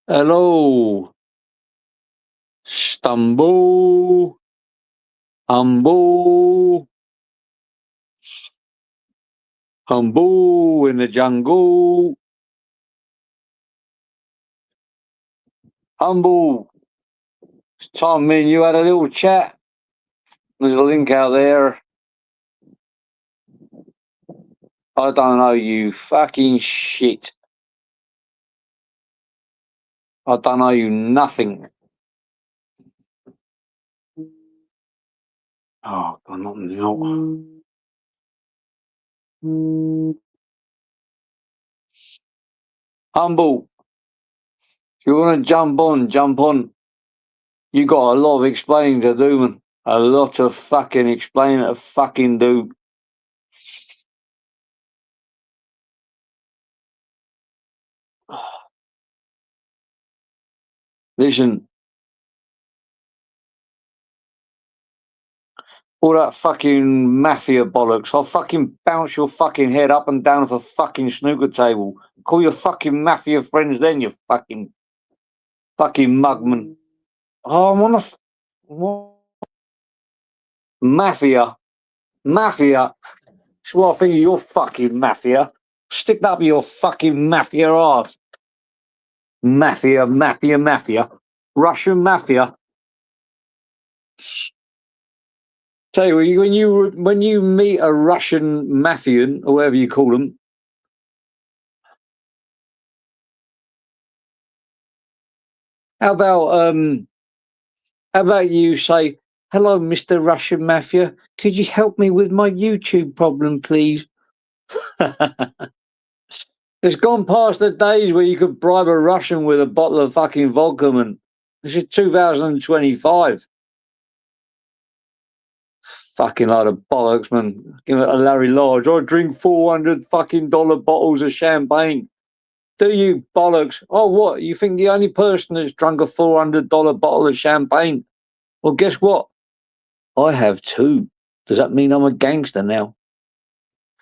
Hello, Stumble, humble, humble in the jungle, humble. It's time me and you had a little chat. There's a link out there. I don't know you fucking shit. I don't know you nothing. Oh, God, not now. Humble. If you want to jump on. You got a lot of explaining to do, man. A lot of fucking explaining to fucking do. Listen, all that fucking mafia bollocks, I'll fucking bounce your fucking head up and down off a fucking snooker table. Call your fucking mafia friends then, you fucking mugman. Oh, I'm on the what? Mafia. That's what I think of your fucking mafia. Stick that up your fucking mafia arse. Mafia. Russian mafia. Tell you, when you meet a Russian mafian, or whatever you call them, how about you say, "Hello, Mr. Russian Mafia. Could you help me with my YouTube problem, please?" It's gone past the days where you could bribe a Russian with a bottle of fucking vodka, man. This is 2025. Fucking lot of bollocks, man. Give it a Larry Lodge. I drink $400 fucking bottles of champagne. Do you bollocks? Oh, what? You think the only person that's drunk a $400 bottle of champagne? Well, guess what? I have too. Does that mean I'm a gangster now?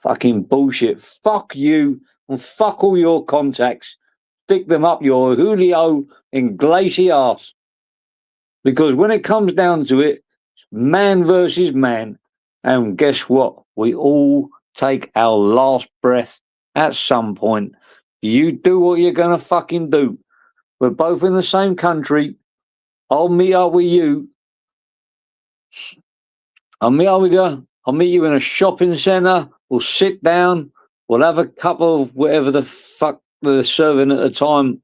Fucking bullshit. Fuck you and fuck all your contacts. Stick them up your Julio Iglesias. Because when it comes down to it, it's man versus man. And guess what? We all take our last breath at some point. You do what you're going to fucking do. We're both in the same country. I'll meet up with you. I'll meet up with you. I'll meet you in a shopping centre. We'll sit down. We'll have a cup of whatever the fuck they're serving at the time.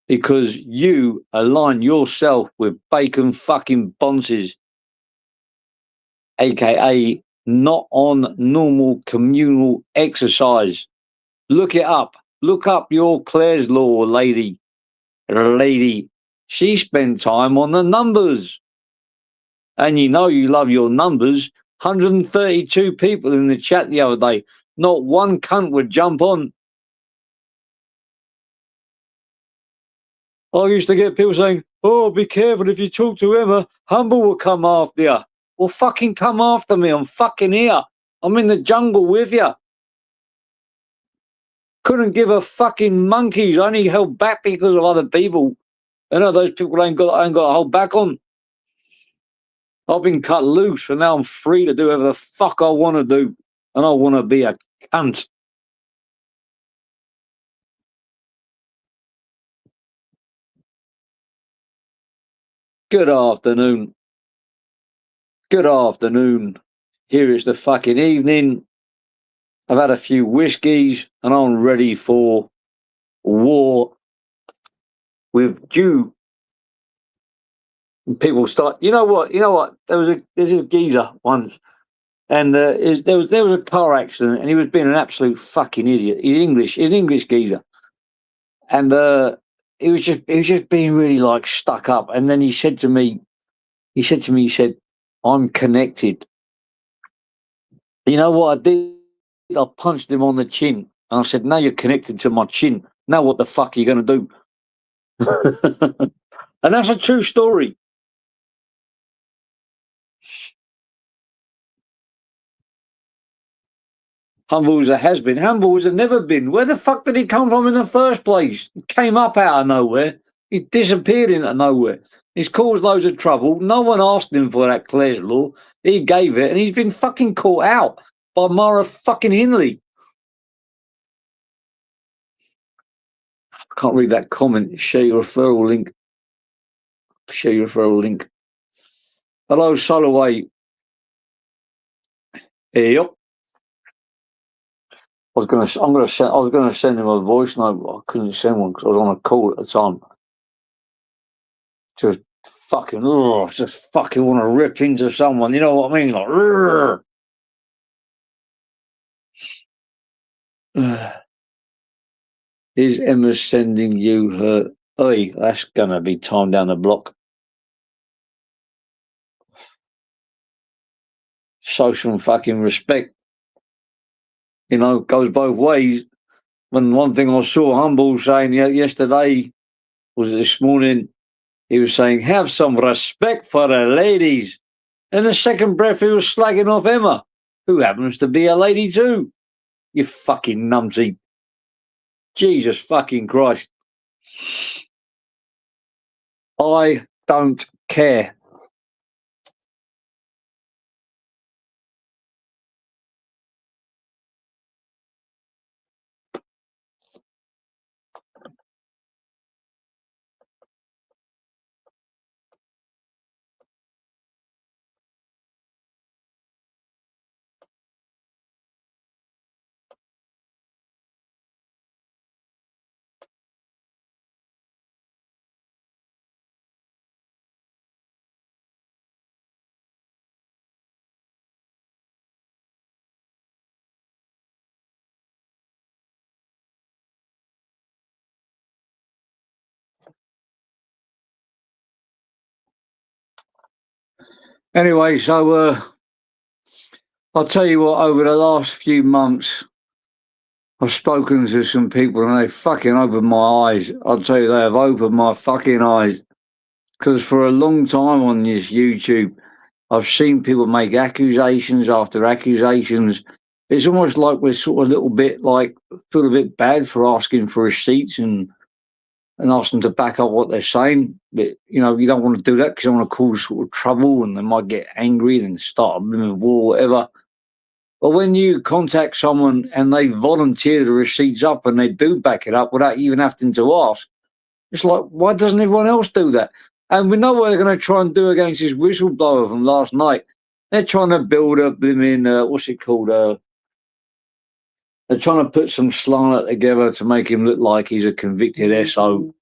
Because you align yourself with bacon fucking bonces, aka not on normal communal exercise. Look it up. Look up your Clare's Law lady. She spent time on the numbers. And you know you love your numbers. 132 people in the chat the other day. Not one cunt would jump on. I used to get people saying, "Oh, be careful if you talk to Emma. Humble will come after you." Well, fucking come after me. I'm fucking here. I'm in the jungle with you. Couldn't give a fucking monkeys. I only held back because of other people. You know, those people ain't got to hold back on. I've been cut loose, and now I'm free to do whatever the fuck I want to do. And I want to be a cunt. Good afternoon. Good afternoon. Here is the fucking evening. I've had a few whiskies, and I'm ready for war with Jew. And people start. You know what? There's a geezer once, and there was a car accident, and he was being an absolute fucking idiot. He's an English geezer, and he was just being really like stuck up. And then he said to me, "I'm connected." You know what I did? I punched him on the chin, and I said, "Now you're connected to my chin. Now what the fuck are you going to do?" And that's a true story. Humble as a has-been. Humble as a never been. Where the fuck did he come from in the first place? He came up out of nowhere. He disappeared into nowhere. He's caused loads of trouble. No one asked him for that Clare's law. He gave it, and he's been fucking caught out by Mara fucking Hindley. I can't read that comment. Share your referral link. Share your referral link. Hello, Soloway. Yep. I was gonna send him a voice note, but I couldn't send one because I was on a call at the time. Just fucking want to rip into someone. You know what I mean? Like, is Emma sending you her? Oi, that's gonna be time down the block. Social fucking respect, you know, goes both ways. When one thing I saw Humble saying yesterday, was it this morning, he was saying, have some respect for the ladies. And the second breath, he was slagging off Emma, who happens to be a lady too. You fucking numpty. Jesus fucking Christ. I don't care. Anyway, so I'll tell you what, over the last few months, I've spoken to some people and they fucking opened my eyes. I'll tell you, they have opened my fucking eyes. Because for a long time on this YouTube, I've seen people make accusations after accusations. It's almost like we're sort of a little bit like, feel a bit bad for asking for receipts and ask them to back up what they're saying. But, you know, you don't want to do that because you don't want to cause sort of trouble and they might get angry and start a blooming war or whatever. But when you contact someone and they volunteer the receipts up and they do back it up without even having to ask, it's like, why doesn't everyone else do that? And we know what they're going to try and do against this whistleblower from last night. They're trying to build up blooming, what's it called? They're trying to put some slander together to make him look like he's a convicted SO.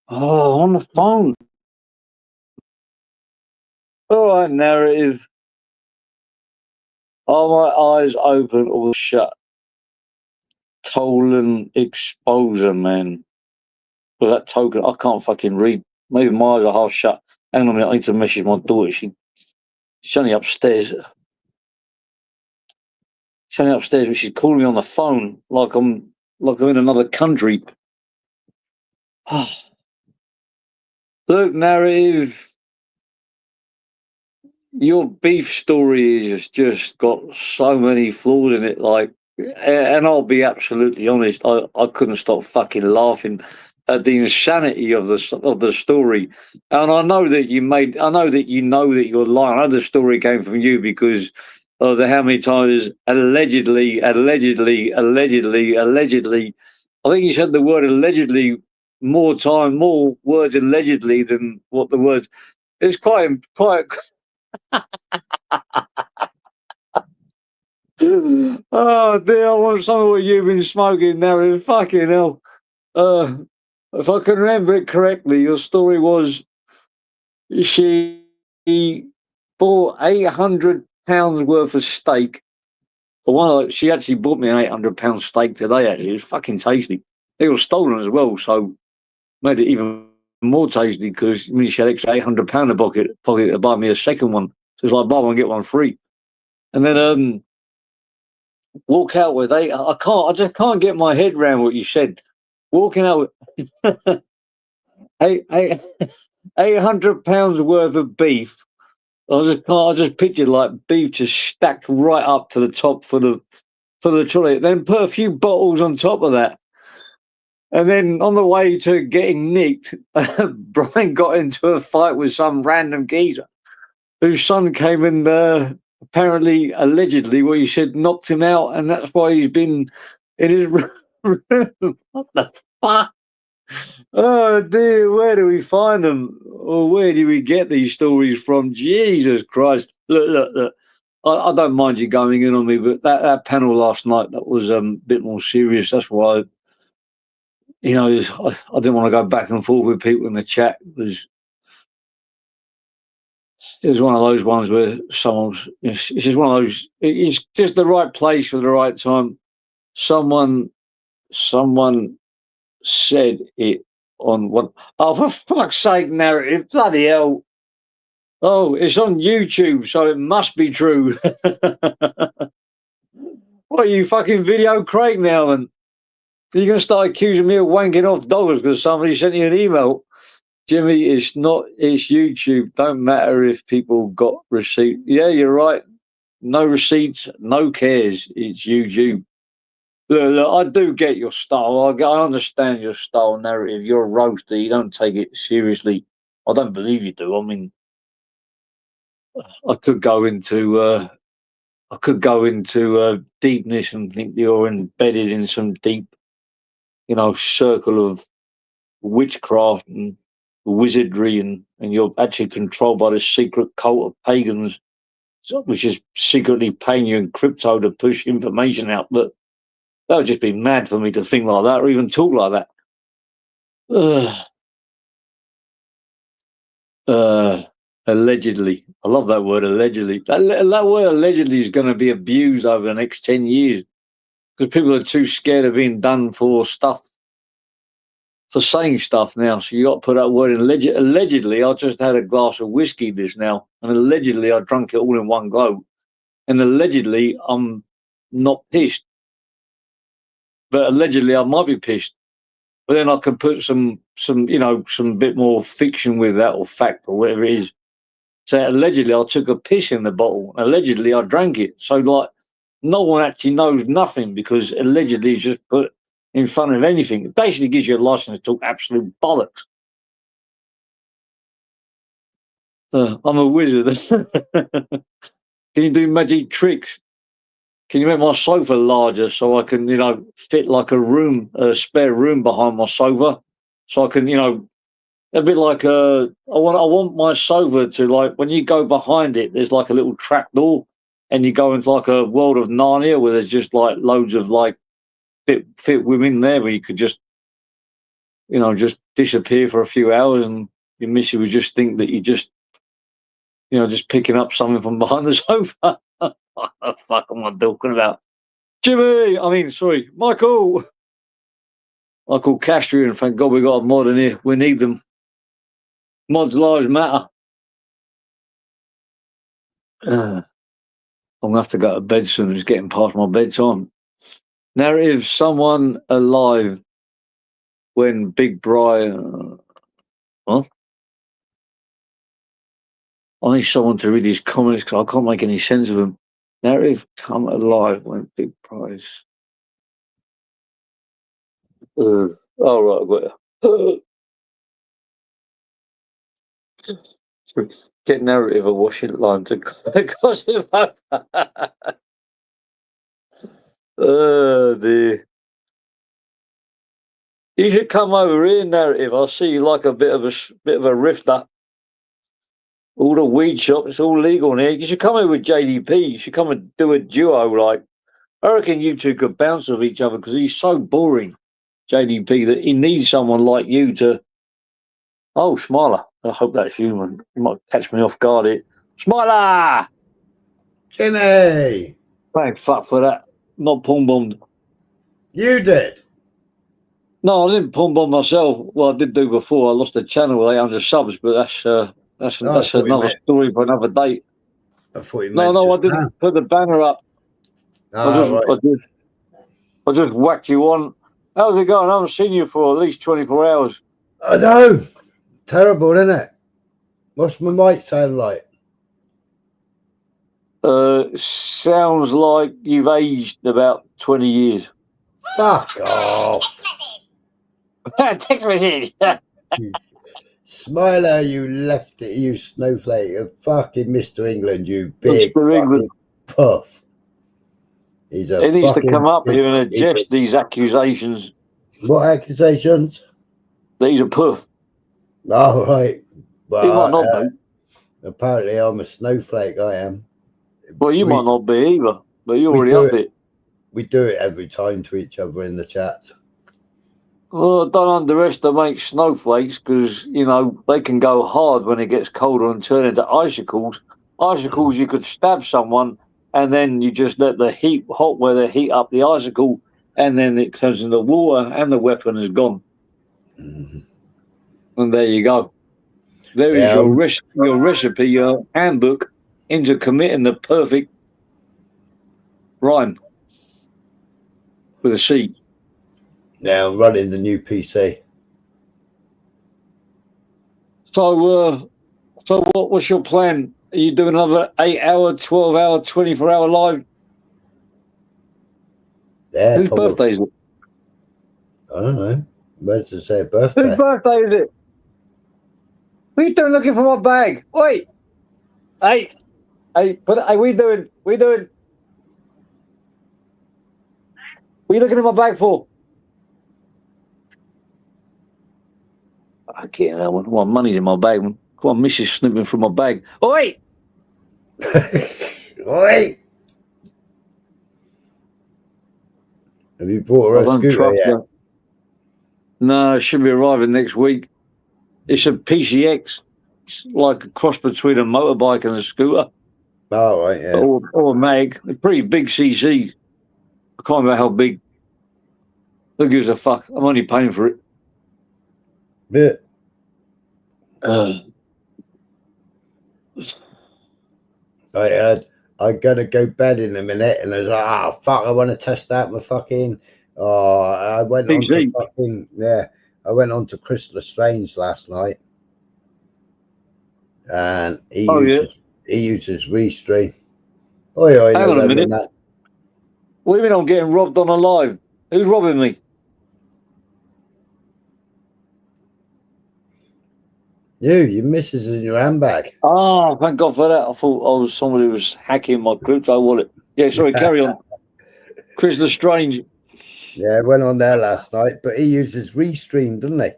Oh, on the phone. All right, narrative. Are my eyes open or shut? Tolan exposure, man. With that token, I can't fucking read. Maybe my eyes are half shut. Hang on a minute, I need to message my daughter. She's only upstairs. She's only upstairs, but she's calling me on the phone like I'm in another country. Look, narrative. Your beef story has just got so many flaws in it. Like, and I'll be absolutely honest, I couldn't stop fucking laughing at the insanity of the story. And I know that you know that you're lying. I know the story came from you because of how many times allegedly. I think you said the word allegedly more words allegedly than what the words. It's quite. Oh dear, I want some of what you've been smoking now. Fucking hell. If I can remember it correctly, your story was she bought £800 worth of steak. She actually bought me an £800 steak today, actually. It was fucking tasty. It was stolen as well, so made it even more tasty because she had extra £800 in the pocket to buy me a second one. So it's like buy one, get one free. And then walk out with I just can't get my head around what you said. Walking out with £800 worth of beef. I just pictured like beef just stacked right up to the top for the for the trolley, then put a few bottles on top of that. And then on the way to getting nicked, Brian got into a fight with some random geezer whose son came and apparently, allegedly, what he said, knocked him out, and that's why he's been in his room. What the fuck? Oh dear, where do we find them? Or where do we get these stories from? Jesus Christ. Look. I don't mind you going in on me, but that panel last night, that was a bit more serious. That's why, I didn't want to go back and forth with people in the chat. It was one of those ones where it's just one of those, it's just the right place for the right time. Someone said it on one. Oh, for fuck's sake, narrative. Bloody hell. Oh, it's on YouTube, so it must be true. What are you, fucking video Craig now then? You're going to start accusing me of wanking off dollars because somebody sent you an email? Jimmy, it's YouTube. Don't matter if people got receipts. Yeah, you're right. No receipts, no cares. It's YouTube. Look, I do get your style. I understand your style narrative. You're a roaster. You don't take it seriously. I don't believe you do. I mean, I could go into deepness and think you're embedded in some deep, circle of witchcraft and wizardry, and you're actually controlled by this secret cult of pagans, which is secretly paying you in crypto to push information out. But that would just be mad for me to think like that or even talk like that. Allegedly. I love that word, allegedly. That word allegedly is going to be abused over the next 10 years because people are too scared of being done for saying stuff now. So you got to put that word in. Allegedly, I just had a glass of whiskey just now, and allegedly I drank it all in one go. And allegedly I'm not pissed. But allegedly I might be pissed. But then I can put some bit more fiction with that or fact or whatever it is. So allegedly I took a piss in the bottle. Allegedly I drank it. So like no one actually knows nothing because allegedly it's just put in front of anything. It basically gives you a license to talk absolute bollocks. I'm a wizard. Can you do magic tricks? Can you make my sofa larger so I can, fit like a spare room behind my sofa? So I can, a bit like I want my sofa to, like, when you go behind it, there's like a little trap door, and you go into like a world of Narnia where there's just like loads of like fit women there where you could just, just disappear for a few hours, and your missus would just think that you just, just picking up something from behind the sofa. What the fuck am I talking about? Michael Castrian, thank God we got a mod in here. We need them. Mods lives matter. I'm gonna have to go to bed soon. It's getting past my bedtime. Narrative: someone alive when Big Brian. What? I need someone to read his comments because I can't make any sense of them. Narrative: come alive when Big Prize. All right, I've got you. Get narrative a washing line to gossip. Oh dear. You should come over here, narrative. I see you like a bit of a rifter. All the weed shops, it's all legal in here. You should come here with JDP. You should come and do a duo. Like, I reckon you two could bounce off each other because he's so boring, JDP, that he needs someone like you to. Oh, Smiler. I hope that's you, man. You might catch me off guard here. Smiler! Jimmy! Thank fuck for that. Not pawn bombed. You did? No, I didn't pawn bomb myself. Well, I did do before. I lost a channel with 800 subs, but that's another story for another day. I thought you meant I didn't put the banner up. Oh, I just whacked you on. How's it going? I haven't seen you for at least 24 hours. I know. Terrible, isn't it? What's my mic sound like? Sounds like you've aged about 20 years. Fuck off. Text message. Smiler, you left it, you snowflake. Fucking Mr. England, you big Mr. England. fucking puff. He's a He needs to fucking come up big, here and address these accusations what accusations? that he's a puff. Oh, right. He might Well, not be. apparently I'm a snowflake, I am. Well, you might not be either, but you're we already do up it. We do it every time to each other in the chat. Well, don't underestimate snowflakes because, you know, they can go hard when it gets colder and turn into icicles. Icicles, you could stab someone and then you just let the hot weather heat up the icicle and then it turns into water and the weapon is gone. Mm-hmm. And there you go. There is your recipe, your handbook into committing the perfect rhyme with a C. Now I'm running the new PC. So what's your plan? Are you doing another 8-hour, 12-hour, 24-hour live? Yeah, Whose probably. birthday is it? I don't know. Where's it say birthday? Whose birthday is it? What are you doing looking for my bag? Wait. Hey, what are you doing? What are you looking at my bag for? I can't know. My money's in my bag. Come on, Mrs. snipping from my bag. Oh, wait. Wait. Have you bought her a scooter yet? Her. No, it should be arriving next week. It's a PCX. It's like a cross between a motorbike and a scooter. Oh, right, yeah. Or a mag. They're pretty big CCs. I can't remember how big. Who gives a fuck? I'm only paying for it. Yeah. I'm going to go bed in a minute, and I was like, fuck, I want to test out my fucking... I went on to fucking... Yeah, I went on to Crystal Strange last night, and he uses Restream. Hang on a minute. What do you mean I'm getting robbed on a live? Who's robbing me? Your missus in your handbag. Oh, thank God for that. I thought somebody was hacking my crypto wallet. Yeah, sorry, carry on. Chris Lestrange. Yeah, went on there last night, but he uses Restream, doesn't he?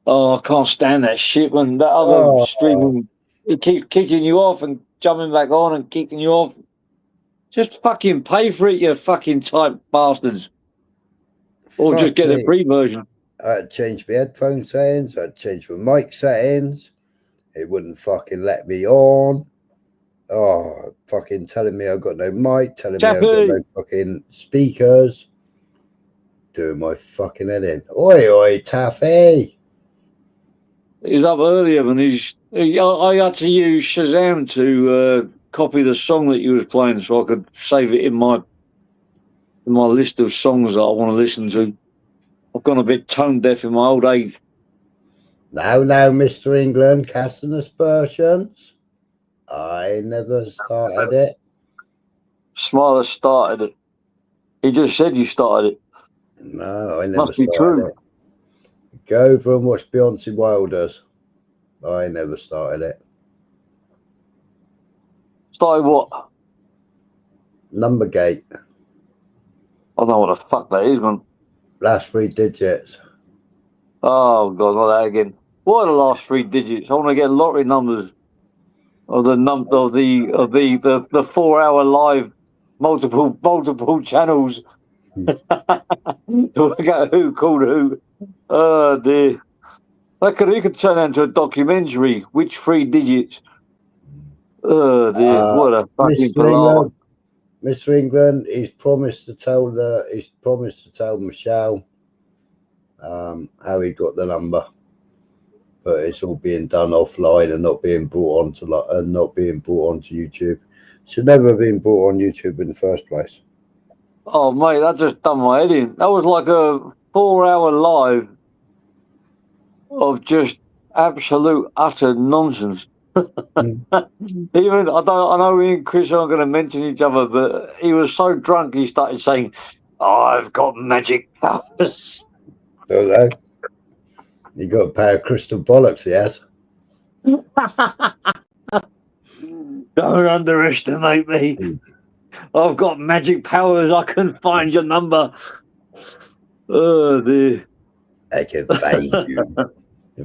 Oh, I can't stand that shit when that other streaming, it keeps kicking you off and jumping back on and kicking you off. Just fucking pay for it, you fucking type bastards. Or just get the free version. I had to change my headphone settings. I had to change my mic settings. It wouldn't fucking let me on. Oh, fucking telling me I've got no mic, telling me I've got no fucking speakers. Doing my fucking head in. Oi, Taffy. He's up earlier and I had to use Shazam to copy the song that you was playing so I could save it in my list of songs that I want to listen to. I've gone a bit tone deaf in my old age. Now, Mr. England, casting aspersions. I never started it. Smiler started it. He just said you started it. No, I never Must be started true. it. Go over and watch Beyonce Wilders. I never started it. Started what? Numbergate. I don't know what the fuck that is, man. Last 3 digits. Oh God, not that again. What are the last 3 digits? I want to get lottery numbers of the 4-hour live, multiple channels. To work out who called who. Oh dear. It could turn into a documentary. Which 3 digits? Oh dear. What a fucking palaver. Mr. England, he's promised to tell Michelle how he got the number, but it's all being done offline and not being brought onto YouTube. Should never have been brought on YouTube in the first place. Oh mate, that just done my head in. That was like a 4-hour live of just absolute utter nonsense. Even I know me and Chris aren't going to mention each other, but he was so drunk he started saying, "I've got magic powers." Don't know. You got a pair of crystal bollocks, he has. Don't underestimate me. I've got magic powers. I can find your number. Oh dear. I can find you.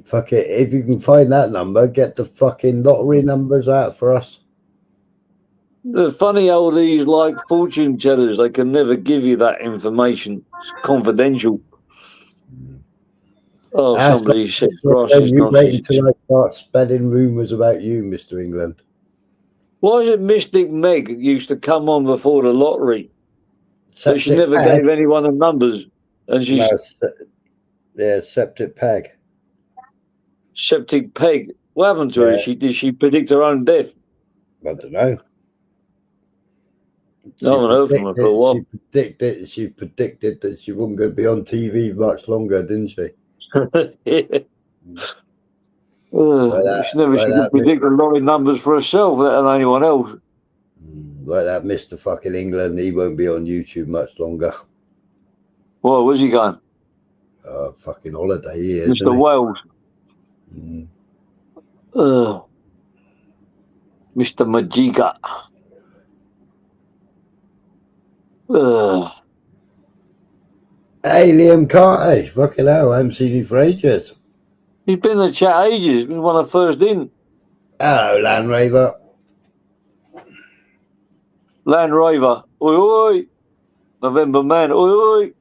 Fuck it. If you can find that number, get the fucking lottery numbers out for us. The funny how these like fortune tellers, they can never give you that information. It's confidential. Oh, somebody said grass is You not. wait until I start spreading rumours about you, Mr. England. Why is it Mystic Meg used to come on before the lottery? So she never gave anyone the numbers, and she's Septic Peg. Septic Peg. What happened to her? Did she predict her own death? I don't know. I haven't heard from her for a while. She predicted that she wasn't going to be on TV much longer, didn't she? Yeah. She could predict the lottery numbers for herself, let than anyone else. Like that Mr. fucking England, he won't be on YouTube much longer. Well, where's he going? Fucking holiday, he is. Mr. Wales. Mr. Majiga. Hey, Liam Carter. Fucking hell, I haven't seen you for ages. He's been in the chat ages. He's been one of the first in. Hello, Land Raver. Land Rover. Oi, oi. November Man. Oi, oi.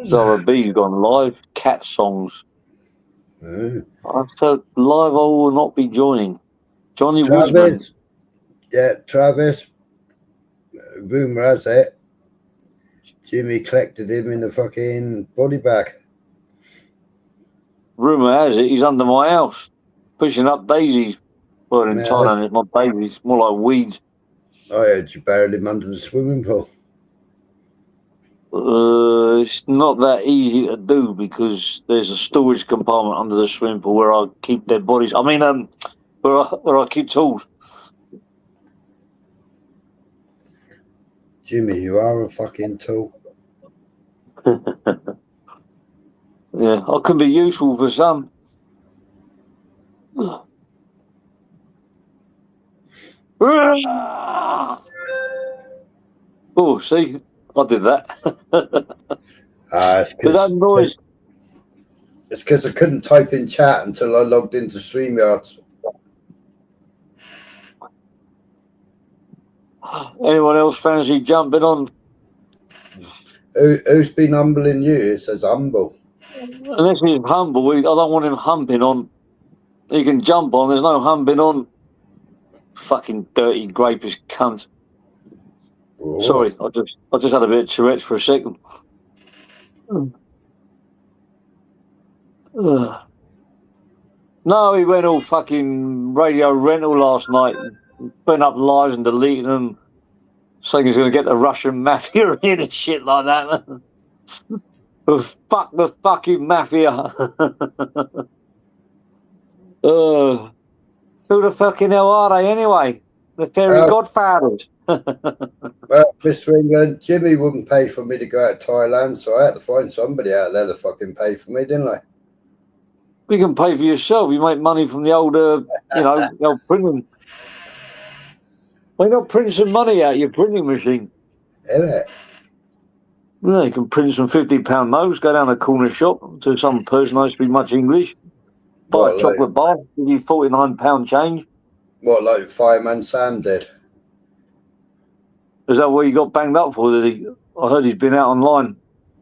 Zara B's gone live. Cat songs. I felt live I will not be joining. Johnny Woodman. Yeah, Travis. Rumour has it, Jimmy collected him in the fucking body bag. Rumour has it he's under my house, pushing up daisies. Well, in Thailand, it's not daisies, more like weeds. I heard you buried him under the swimming pool. It's not that easy to do because there's a storage compartment under the swimming pool where I keep dead bodies. I mean, where I keep tools. Jimmy, you are a fucking tool. Yeah, I can be useful for some. Oh, see, I did that. It's because that noise. It's because I couldn't type in chat until I logged into StreamYard. Anyone else fancy jumping on? Who's been humbling you? It says humble. Unless he's humble, I don't want him humping on. He can jump on. There's no humping on. Fucking dirty grapish cunt. Oh. Sorry, I just had a bit of Tourette's for a second. No, he went all fucking radio rental last night. Putting up lies and deleting them. Saying he's going to get the Russian mafia in and shit like that. Fuck the fucking mafia. Who the fucking hell are they anyway? The fairy godfathers. Well, Mr. England, Jimmy wouldn't pay for me to go out to Thailand, so I had to find somebody out there to fucking pay for me, didn't I? You can pay for yourself. You make money from the old, the old printing. Why not print some money out of your printing machine? Isn't it? Yeah, you can print some £50 notes, go down the corner shop to some person who speaks much English, buy a chocolate bar, give you £49 change. What, like Fireman Sam did? Is that what you got banged up for? I heard he's been out online.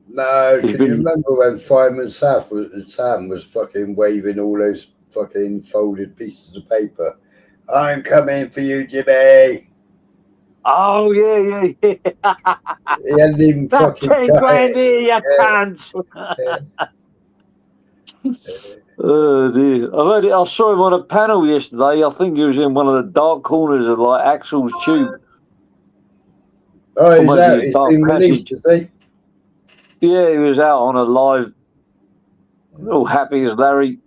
No, can you remember when Fireman Sam was fucking waving all those fucking folded pieces of paper? I'm coming for you, Jimmy. Oh, yeah. He hadn't even that's fucking 10 grand here, you cunt. Oh, dear. I saw him on a panel yesterday. I think he was in one of the dark corners of like Axel's Tube. Oh, he's out. He's been released, is he? Yeah, he was out on a live, all happy as Larry.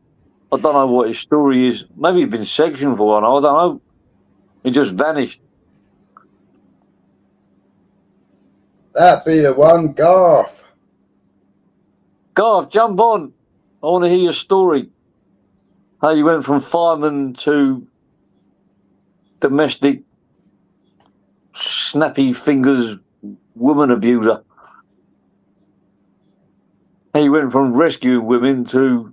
I don't know what his story is. Maybe he'd been sectioned for one. I don't know. He just vanished. That be the one, Garth. Garth, jump on. I want to hear your story. How you went from fireman to domestic snappy fingers woman abuser. How you went from rescuing women to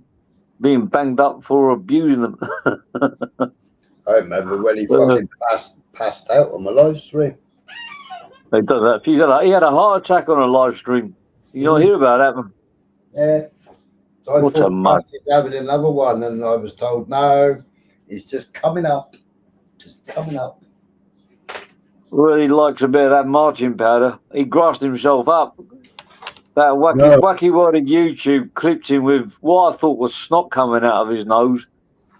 being banged up for abusing them. I remember when he fucking passed out on my live stream. He does that. He had a heart attack on a live stream. You don't hear about that, man. Yeah. So I What a thought he's having another one, and I was told, no, he's just coming up. Just coming up. What he likes about that marching powder, he grassed himself up. That wacky-worded YouTube clipped him with what I thought was snot coming out of his nose.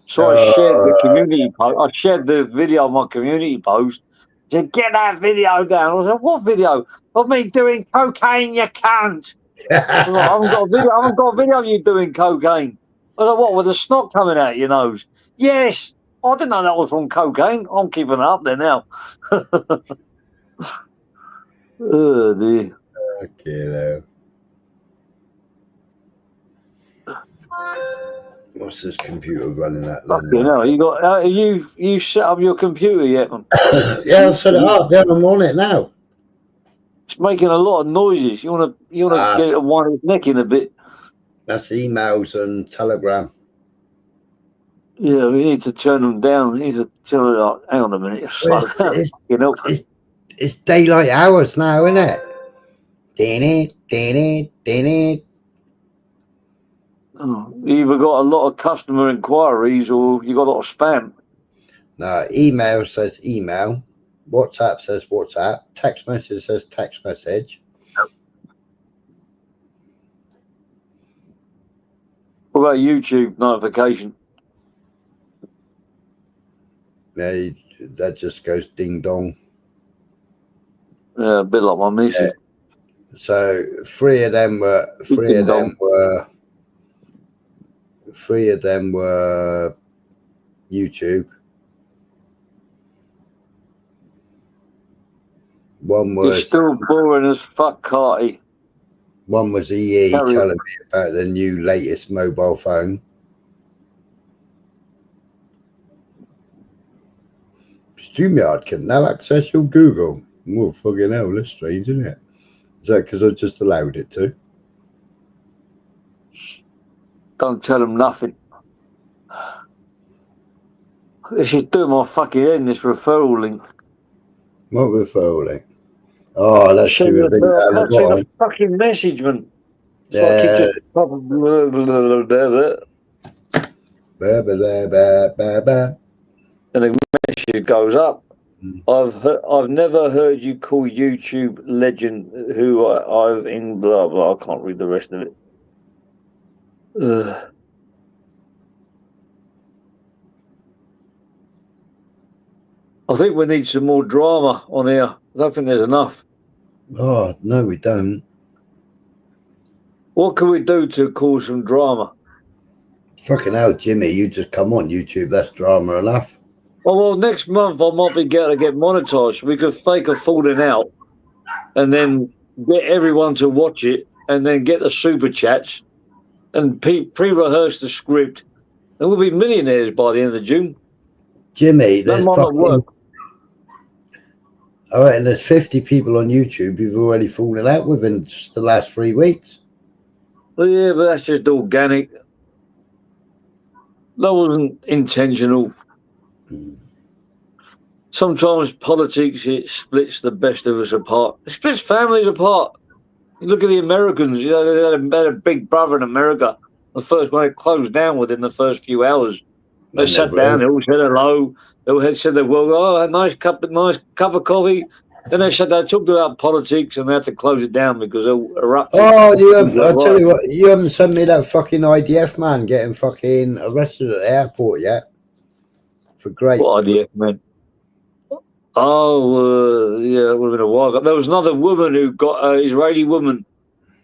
So I shared the community post. I shared the video on my community post. Said, get that video down. I said, what video? Of me doing cocaine, you cunt. I haven't got a video of you doing cocaine. I said, what, with the snot coming out your nose? Yes. I didn't know that was from cocaine. I'm keeping it up there now. Oh, dear. Okay, what's this computer running at then? You know, you set up your computer yet, man? Yeah, I've set it up. Yeah, I'm on it now. It's making a lot of noises. You wanna get it one its neck in a bit. That's emails and Telegram. Yeah, we need to turn them down. We need to turn it up. Hang on a minute. It's daylight hours now, isn't it? Ding. Oh, you either got a lot of customer inquiries or you got a lot of spam. No, email says email. WhatsApp says WhatsApp. Text message says text message. What about YouTube notification? Yeah, that just goes ding dong. Yeah, a bit like my missus. Yeah. So three of them were YouTube. One was You're still boring as fuck, Carty. One was EE telling me about the new latest mobile phone. StreamYard can now access your Google. Oh, fucking hell, that's strange, isn't it? Is that because I just allowed it to? Don't tell them nothing. This is doing my fucking head in this referral link. What referral link? Oh, let's see the thing down the bottom. The fucking message, man. So yeah. I keep just and the message goes up. I've never heard you call YouTube legend who I've in blah blah. I can't read the rest of it. I think we need some more drama on here. I don't think there's enough. Oh, no, we don't. What can we do to cause some drama? Fucking hell, Jimmy, you just come on YouTube. That's drama enough. Oh, well, next month I might be able to get monetized. We could fake a falling out and then get everyone to watch it and then get the super chats and pre-rehearse the script. And we'll be millionaires by the end of June. Jimmy, that might not work. All right, and there's 50 people on YouTube you've already fallen out with in just the last 3 weeks. Well, yeah, but that's just organic. That wasn't intentional. Sometimes politics, it splits the best of us apart. It splits families apart. You look at the Americans, you know, they had a big brother in America. The first one, it closed down within the first few hours. They sat down, they all said hello. They all said they a nice cup of coffee. Then they said they talked about politics and they had to close it down because they erupted. Oh, I'll tell you what, you haven't sent me that fucking IDF man getting fucking arrested at the airport yet. For great. What IDF man? Oh, yeah, it would have been a while ago. There was another woman who got an Israeli woman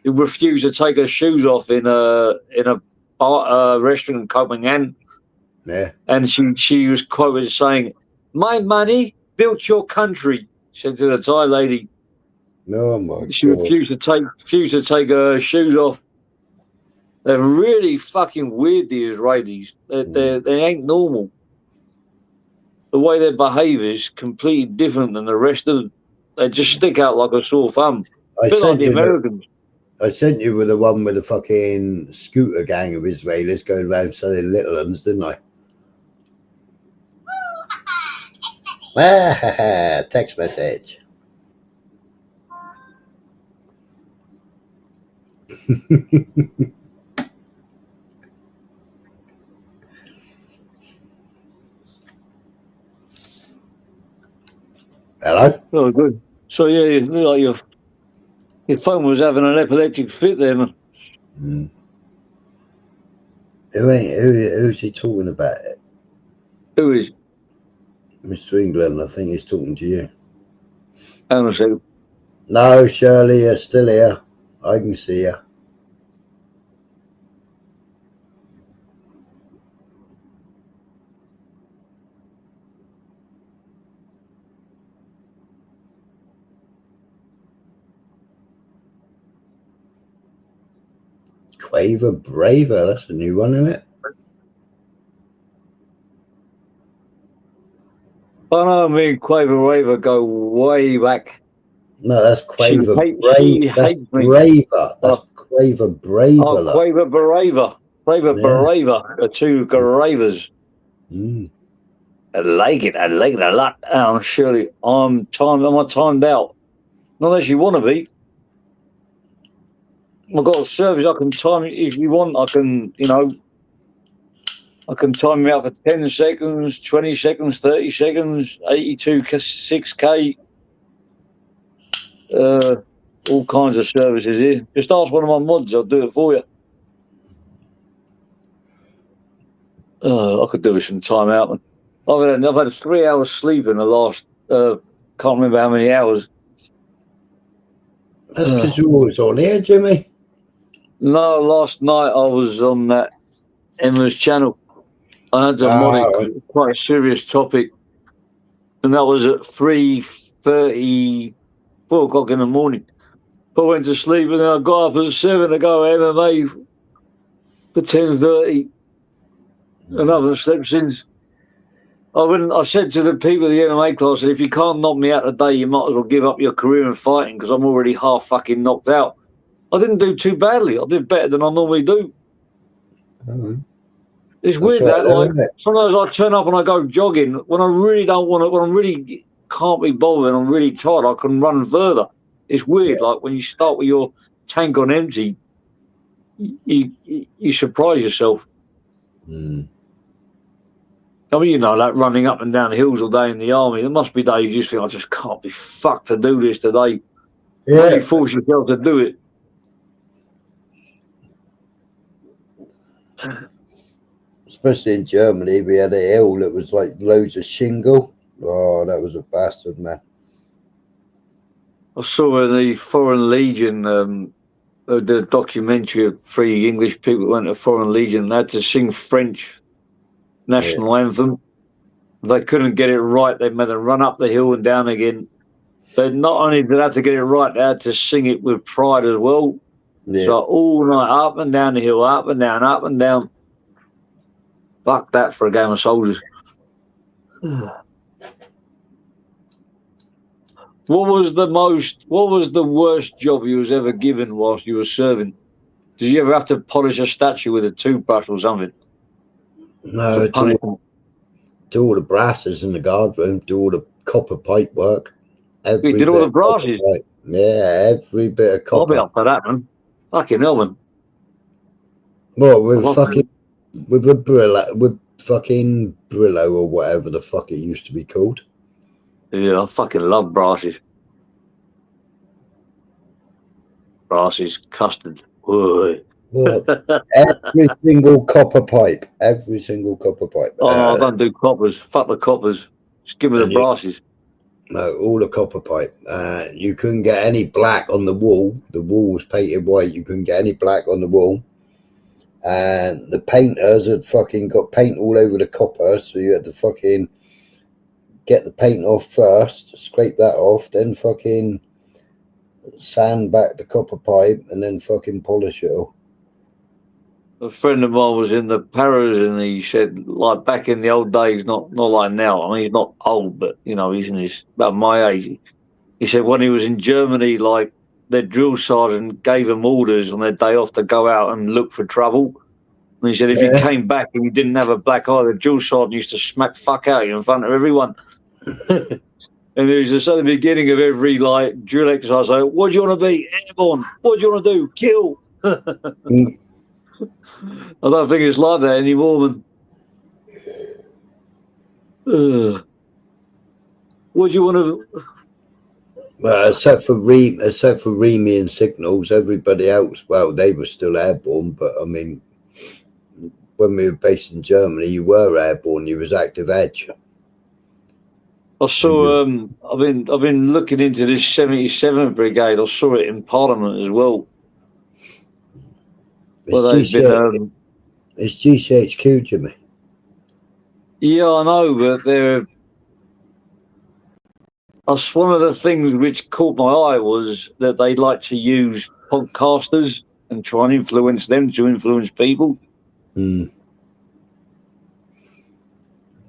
who refused to take her shoes off in a restaurant in Copenhagen. Yeah. And she was quoted as saying, "My money built your country," said to the Thai lady. Oh my She God. refused to take her shoes off. They're really fucking weird, the Israelis. They ain't normal. The way they behave is completely different than the rest of them. They just stick out like a sore thumb. A bit like the Americans. I sent you with the one with the fucking scooter gang of Israelis going around selling little ones, didn't I? Text message. Hello? Oh, good. So, yeah, you look like your phone was having an epileptic fit there, man. Mm. Who's he talking about? Who is? Mr. England, I think he's talking to you. Hang on a second. No, Shirley, you're still here. I can see you. Quaver Braver, that's a new one, isn't it? I know me and Quaver Raver go way back. No, that's Quaver She Braver. That's hates me. Braver. That's Quaver Braver. Oh, Quaver Baraver. Quaver Baraver. Two Garavers. Mm. I like it a lot. Shirley, I'm timed out. Not unless you want to be. I've got a service I can time it if you want. I can, I can time me out for 10 seconds, 20 seconds, 30 seconds, 82, 6K. All kinds of services here. Just ask one of my mods, I'll do it for you. I could do with some time out, man. I've had 3 hours sleep in the last, can't remember how many hours. That's because you're always on here, Jimmy. No, last night I was on that Emma's channel. I had to mod quite a serious topic, and that was at 3:30, 4 o'clock in the morning. I went to sleep, and then I got up at 7 to go MMA for 10:30, and I haven't slept since. I said to the people in the MMA class, if you can't knock me out today, you might as well give up your career in fighting because I'm already half fucking knocked out. I didn't do too badly. I did better than I normally do. It's weird that, like, sometimes I turn up and I go jogging when I really don't want to, when I really can't be bothered and I'm really tired, I can run further. It's weird, like when you start with your tank on empty, you surprise yourself. I mean, like running up and down hills all day in the army, there must be days you just think, I just can't be fucked to do this today. Yeah. Really force yourself to do it. Especially in Germany, we had a hill that was like loads of shingle. Oh, that was a bastard, man. I saw in the Foreign Legion, the documentary of 3 English people that went to Foreign Legion. They had to sing French national anthem. They couldn't get it right. They made them run up the hill and down again. But not only did they have to get it right, they had to sing it with pride as well. Yeah. So all night, up and down the hill, up and down, up and down. Fuck that for a game of soldiers. What was the worst job you was ever given whilst you were serving? Did you ever have to polish a statue with a toothbrush or something? No, do all the brasses in the guard room, do all the copper pipe work. You did all the brasses? Yeah, every bit of copper. I'll be up for that, man. Fucking hell, man. Well, with fucking Brillo or whatever the fuck it used to be called. Yeah, I fucking love brasses. Brasses, custard. Well, every single copper pipe. Every single copper pipe. Oh, no, I don't do coppers. Fuck the coppers. Just give me the brasses. No, all the copper pipe. You couldn't get any black on the wall. The wall was painted white. You couldn't get any black on the wall. and the painters had fucking got paint all over the copper, so you had to fucking get the paint off first, scrape that off, then fucking sand back the copper pipe, and then fucking polish it all. A friend of mine was in the Paras, and he said, like, back in the old days, not like now. I mean, he's not old, but you know, he's about my age. He said when he was in Germany, like, their drill sergeant gave him orders on their day off to go out and look for trouble. And he said if you came back and you didn't have a black eye, the drill sergeant used to smack fuck out of you in front of everyone. And there was just at the beginning of every like drill exercise, like, what do you want to be? Airborne. What do you want to do? Kill. I don't think it's like that anymore, man. What do you want to? Well, except for Remy and Signals, everybody else, well, they were still airborne. But I mean, when we were based in Germany, you were airborne. You was active edge. I saw. I've been looking into this 77th Brigade. I saw it in Parliament as well. It's GCHQ, Jimmy. Yeah, I know, but that's one of the things which caught my eye was that they like to use podcasters and try and influence them to influence people. Mm.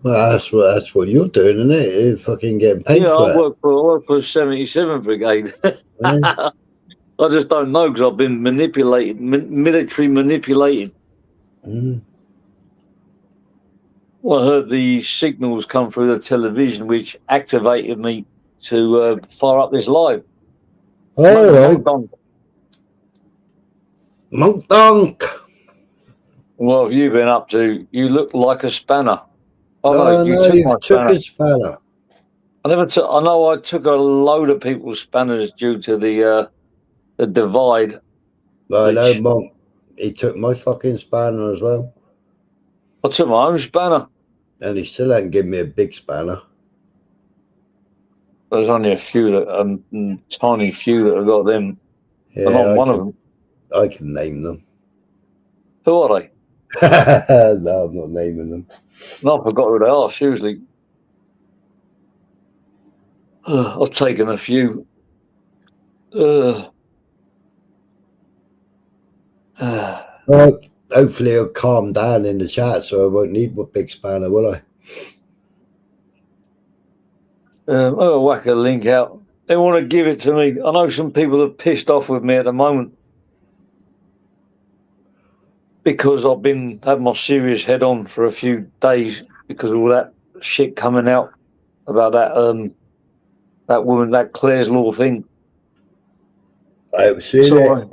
Well, that's what you're doing, isn't it? You're fucking getting paid for it. I work for 77th Brigade. Yeah. I just don't know because I've been manipulated, military manipulated. Mm. Well, I heard the signals come through the television, which activated me to fire up this live. Oh, Monk Dunk. What have you been up to? You look like a spanner. Oh, no, you took a spanner. I know I took a load of people's spanners due to the divide. I know, Monk. He took my fucking spanner as well. I took my own spanner. And he still hadn't given me a big spanner. There's only a few tiny few that have got them. Yeah, but not one of them. I can name them. Who are they? No, I'm not naming them. No, I forgot who they are, seriously. I've taken a few. Well, hopefully it'll calm down in the chat so I won't need a big spanner, will I? I'll whack a link out. They want to give it to me. I know some people are pissed off with me at the moment because I've had my serious head on for a few days because of all that shit coming out about that woman, that Clare's Law thing. I haven't seen it.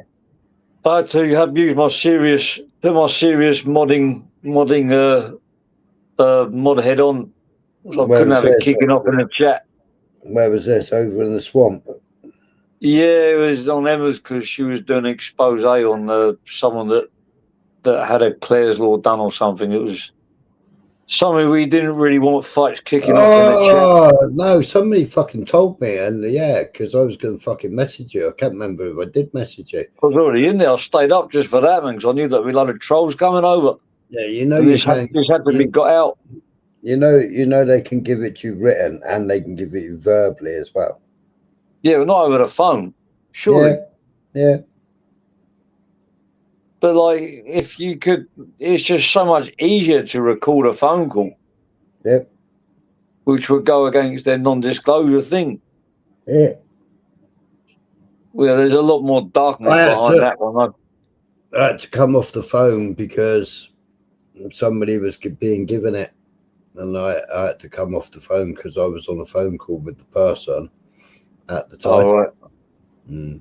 I had to use my serious modding mod head on. So I couldn't have it kicking off in the chat. Where was this? Over in the swamp? Yeah, it was on Emma's because she was doing an expose on someone that had a Clare's Law done or something. It was something we didn't really want fights kicking off in the chat. Oh, no, somebody fucking told me, and yeah, because I was going to fucking message you. I can't remember if I did message you. I was already in there. I stayed up just for that, man, because I knew that we had a lot of trolls coming over. Yeah, you know, this had to be got out. You know, they can give it to you written, and they can give it you verbally as well. Yeah, but not over the phone, surely. Yeah. But like, if you could, it's just so much easier to record a phone call. Yep. Which would go against their non-disclosure thing. Yeah. Well, there's a lot more darkness behind that one. I had to come off the phone because somebody was being given it, and I had to come off the phone because I was on a phone call with the person at the time. Oh, right. Mm.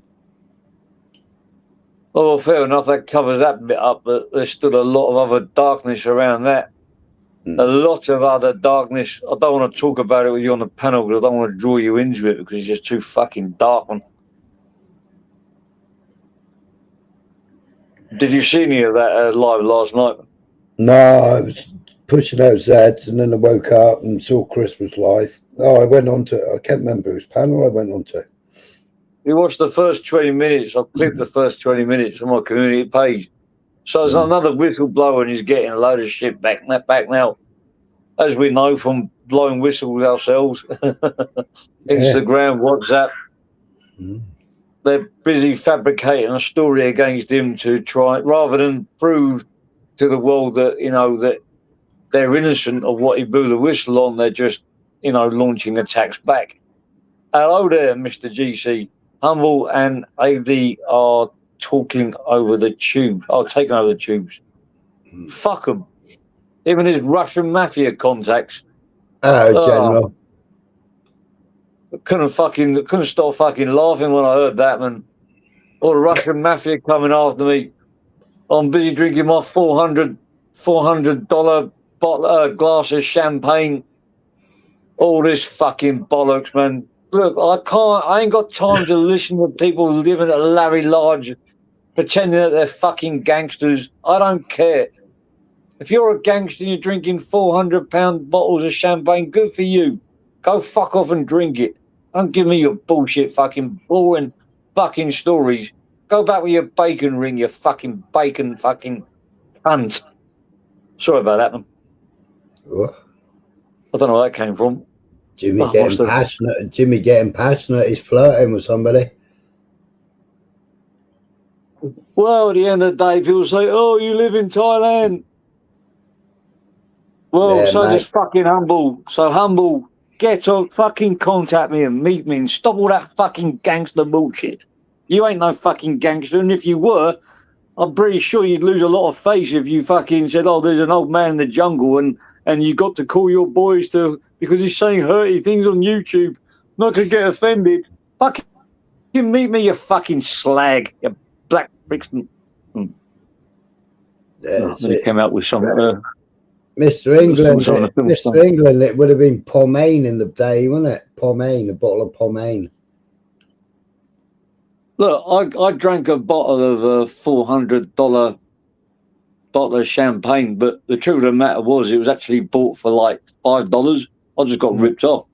Oh, well, fair enough. That covers that bit up, but there's still a lot of other darkness around that. A lot of other darkness. I don't want to talk about it with you on the panel because I don't want to draw you into it because it's just too fucking dark. Did you see any of that live last night? No, I was pushing out Zeds and then I woke up and saw Chris was live. Oh, I went on to, I can't remember whose panel I went on to. You watched the first 20 minutes. I clipped the first 20 minutes on my community page. So there's another whistleblower and he's getting a load of shit back now. As we know from blowing whistles ourselves, Instagram, WhatsApp, they're busy fabricating a story against him to try, rather than prove to the world that, that they're innocent of what he blew the whistle on. They're just, launching attacks back. Hello there, Mr. GC. Humble and AD are talking over the tube. Taking over the tubes. Fuck them. Even his Russian mafia contacts. General. Couldn't stop fucking laughing when I heard that, man. All the Russian mafia coming after me. I'm busy drinking my $400 bottle, glass of champagne. All this fucking bollocks, man. Look, I ain't got time to listen to people living at Larry Lodge, pretending that they're fucking gangsters. I don't care. If you're a gangster and you're drinking 400-pound bottles of champagne, good for you. Go fuck off and drink it. Don't give me your bullshit fucking boring fucking stories. Go back with your bacon ring, you fucking bacon fucking cunt. Sorry about that, man. What? I don't know where that came from. Jimmy getting passionate. Jimmy getting passionate. He's flirting with somebody. Well, at the end of the day, people say, "Oh, you live in Thailand." Well, Yeah, so mate. just fucking humble. So humble. Get on, fucking contact me and meet me and stop all that fucking gangster bullshit. You ain't no fucking gangster, and if you were, I'm pretty sure you'd lose a lot of face if you fucking said, "Oh, there's an old man in the jungle," and you got to call your boys to because he's saying hurty things on YouTube. Not to get offended. Fucking meet me, you fucking slag, you black Brixton. Then He came out with some. Mr. England, Mr. England, it would have been pomade in the day, wouldn't it? Pomade, a bottle of pomade. Look, I drank a bottle of a $400 bottle of champagne, but the truth of the matter was it was actually bought for like $5. I just got ripped off.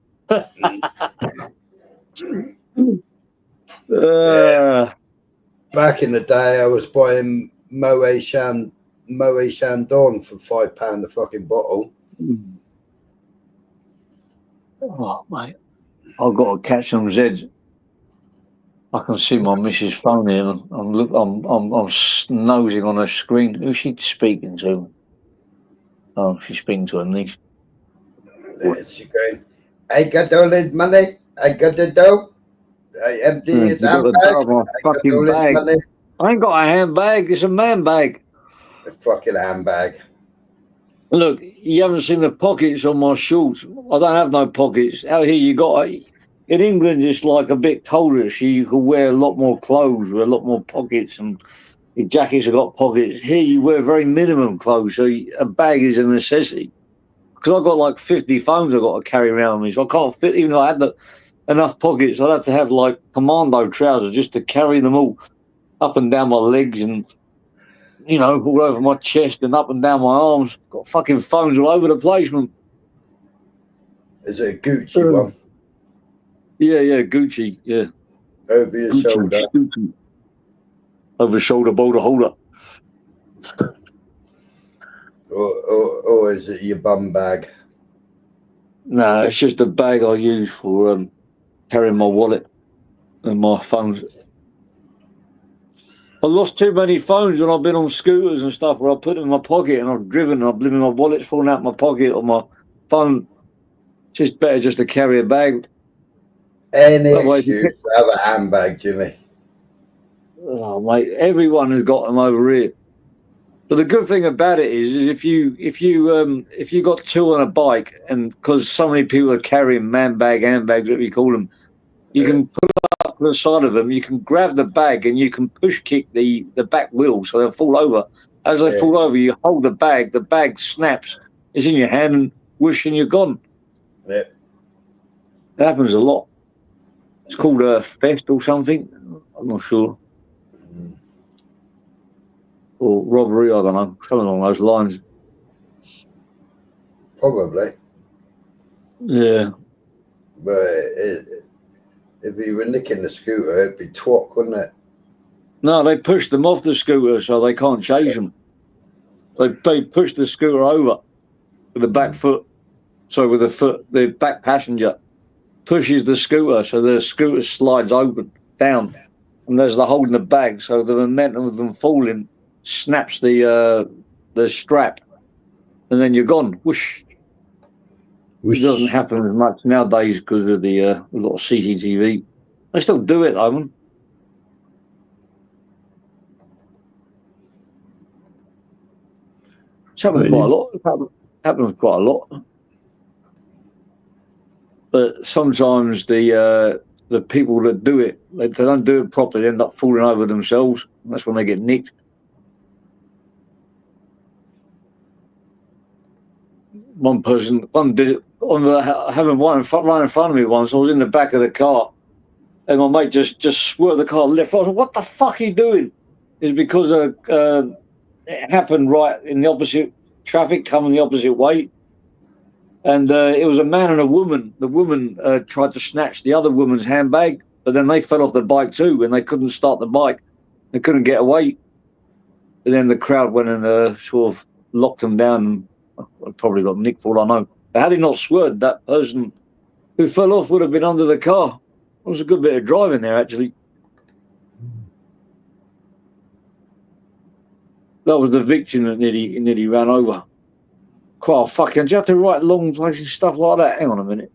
Back in the day, I was buying Moet Chandon for £5 a fucking bottle. Oh, mate, I've got to catch some Zeds. I can see my missus phone here. I'm nosing on her screen. Who's she speaking to? Oh, she's speaking to her niece. There's she going, I got all this money. I got the dough. I empty his handbag. I ain't got a handbag. It's a man bag. A fucking handbag. Look, you haven't seen the pockets on my shorts. I don't have no pockets. Out here, you got... In England, it's like a bit colder, so you can wear a lot more clothes with a lot more pockets, and your jackets have got pockets. Here, you wear very minimum clothes, so a bag is a necessity. Because I've got like 50 phones I've got to carry around with me, so I can't fit, even though I had enough pockets, I'd have to have like commando trousers just to carry them all up and down my legs and, all over my chest and up and down my arms. Got fucking phones all over the place, man. Is it a Gucci one? Yeah, Gucci, yeah. Over your shoulder. Gucci. Over shoulder, boulder holder. Or is it your bum bag? No, it's just a bag I use for carrying my wallet and my phones. I lost too many phones when I've been on scooters and stuff where I put them in my pocket and I've driven and I've lived in my wallet's falling out my pocket or my phone. It's just better just to carry a bag. Any excuse to have a handbag, Jimmy. Oh, mate, everyone has got them over here. But the good thing about it is if you got two on a bike, and because so many people are carrying handbags, whatever you call them, you can put up to the side of them. You can grab the bag and you can push kick the back wheel so they'll fall over. As they fall over, you hold the bag snaps, it's in your hand, and whoosh, and you're gone. Yeah, it happens a lot. It's called a theft or something. I'm not sure. Or robbery, I don't know. Something along those lines. Probably. Yeah. But if you were nicking the scooter, it'd be twat, wouldn't it? No, they pushed them off the scooter so they can't chase them. They pushed the scooter over with the back foot. So with the foot, the back passenger pushes the scooter, so the scooter slides open down, and there's the hole in the bag. So the momentum of them falling snaps the strap, and then you're gone. Whoosh. It doesn't happen as much nowadays because of the a lot of CCTV. They still do it, though. It's happened quite a lot. It happens quite a lot. But sometimes the people that do it, they don't do it properly. They end up falling over themselves. That's when they get nicked. One did it. Having one right in front of me once. I was in the back of the car, and my mate just swerved the car left. I was like, "What the fuck are you doing?" It's because it happened right in the opposite traffic, coming the opposite way. And it was a man and a woman. The woman tried to snatch the other woman's handbag, but then they fell off the bike too, and they couldn't start the bike. They couldn't get away. And then the crowd went and sort of locked them down. And probably got nicked for all I know. But had he not swerved, that person who fell off would have been under the car. It was a good bit of driving there, actually. That was the victim that nearly ran over. Quite fucking. Do you have to write long stuff like that? Hang on a minute.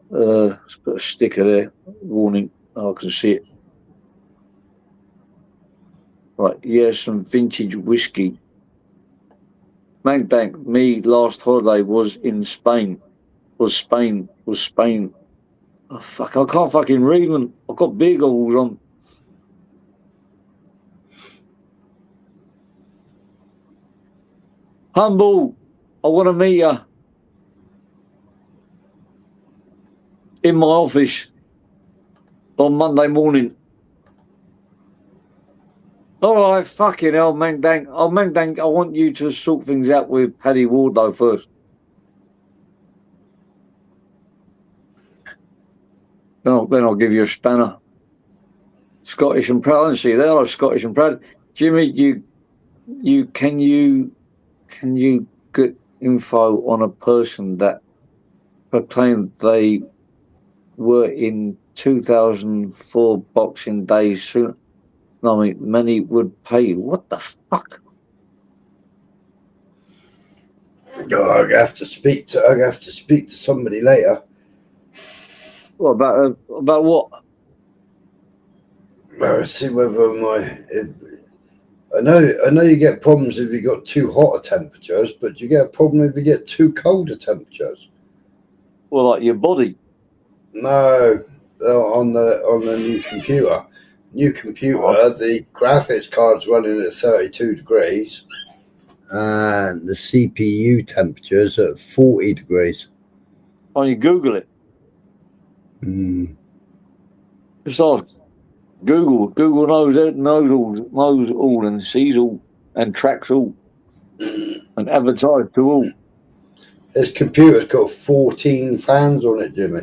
Let's put a sticker there. Warning. Oh, I can see it. Right. Yeah, some vintage whiskey. Magdank, me last holiday was in Spain. Was Spain. Oh, fuck. I can't fucking read them. I've got big goggles on. Humble. I want to meet you in my office on Monday morning. All right, fucking hell, Magdank. Oh, Magdank, I want you to sort things out with Paddy Wardo first. Then I'll give you a spanner. Scottish and proud. See, they are Scottish and proud. Jimmy, can you get info on a person that proclaimed they were in 2004 Boxing Day soon? I mean, many would pay. What the fuck? Oh, I have to speak to somebody later. What about what? Well, see whether I know you get problems if you got too hot of temperatures, but you get a problem if you get too cold of temperatures. Well, like your body. No, on the new computer. The graphics card's running at 32 degrees, and the CPU temperature's at 40 degrees. Oh, you Google it. Just ask Google. Google knows all and sees all and tracks all and advertises to all. This computer's got 14 fans on it, Jimmy.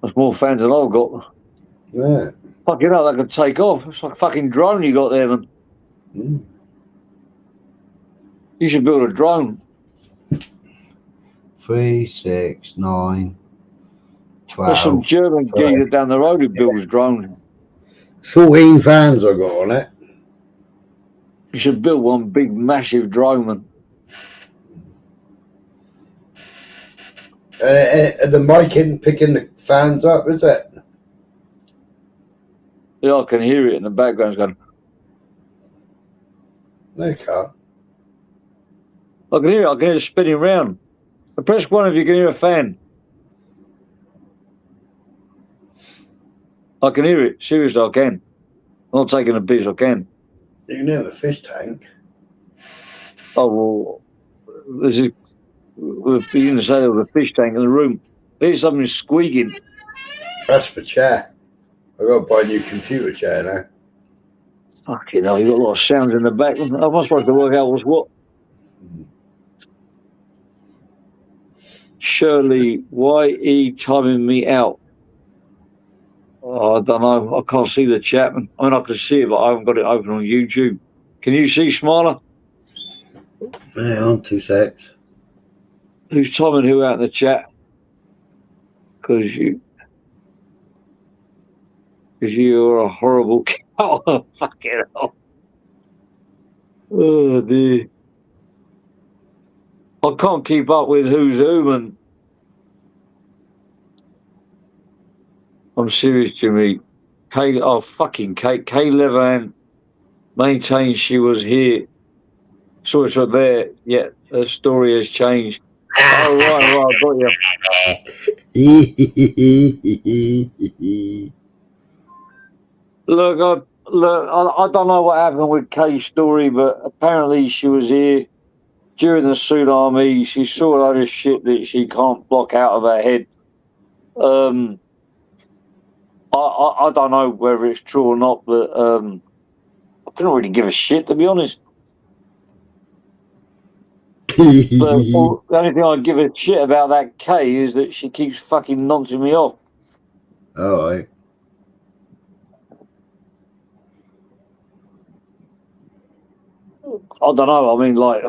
That's more fans than I've got. Yeah. Fucking hell, that could take off. It's like a fucking drone you got there, man. You should build a drone. 3, 6, 9, 12. There's some German geezer down the road who builds drones. 14 fans I got on it. You should build one big, massive drone, man. The mic isn't picking the fans up, is it? Yeah, I can hear it in the background. It's going. No, you can't. I can hear it. I can hear it spinning around. I press one if you can hear a fan. I can hear it. Seriously, I can. I'm not taking a piss. I can. You can hear the fish tank. Oh, well, this is. We're beginning to say there was a fish tank in the room. There's something squeaking. That's the chair. I've got to buy a new computer chair now. Fucking hell, you got a lot of sounds in the back. I'm not supposed to work out what's what. Shirley, why are you timing me out? Oh, I don't know. I can't see the chat. I mean, I can see it, but I haven't got it open on YouTube. Can you see Smiler? Hang on, 2 secs. Who's Tom and who out in the chat? Because you're a horrible cow. Fucking hell. Oh, dear. I can't keep up with who's who, and I'm serious, Jimmy. Fucking Kate. Kay Levan maintains she was here. So it's right there. Yeah, the story has changed. Oh, right, I got you. Look, I don't know what happened with Kay's story, but apparently she was here during the tsunami. She saw a lot of shit that she can't block out of her head. I don't know whether it's true or not, but I don't really give a shit, to be honest. But the only thing I give a shit about that Kay is that she keeps fucking nonching me off. All right. I don't know. I mean, like,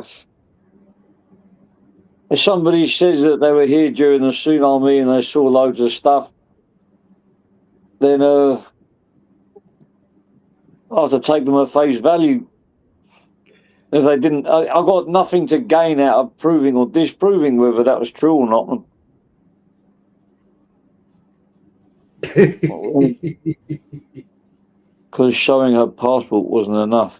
if somebody says that they were here during the tsunami and they saw loads of stuff, then I have to take them at face value. If they didn't, I got nothing to gain out of proving or disproving whether that was true or not. Because showing her passport wasn't enough.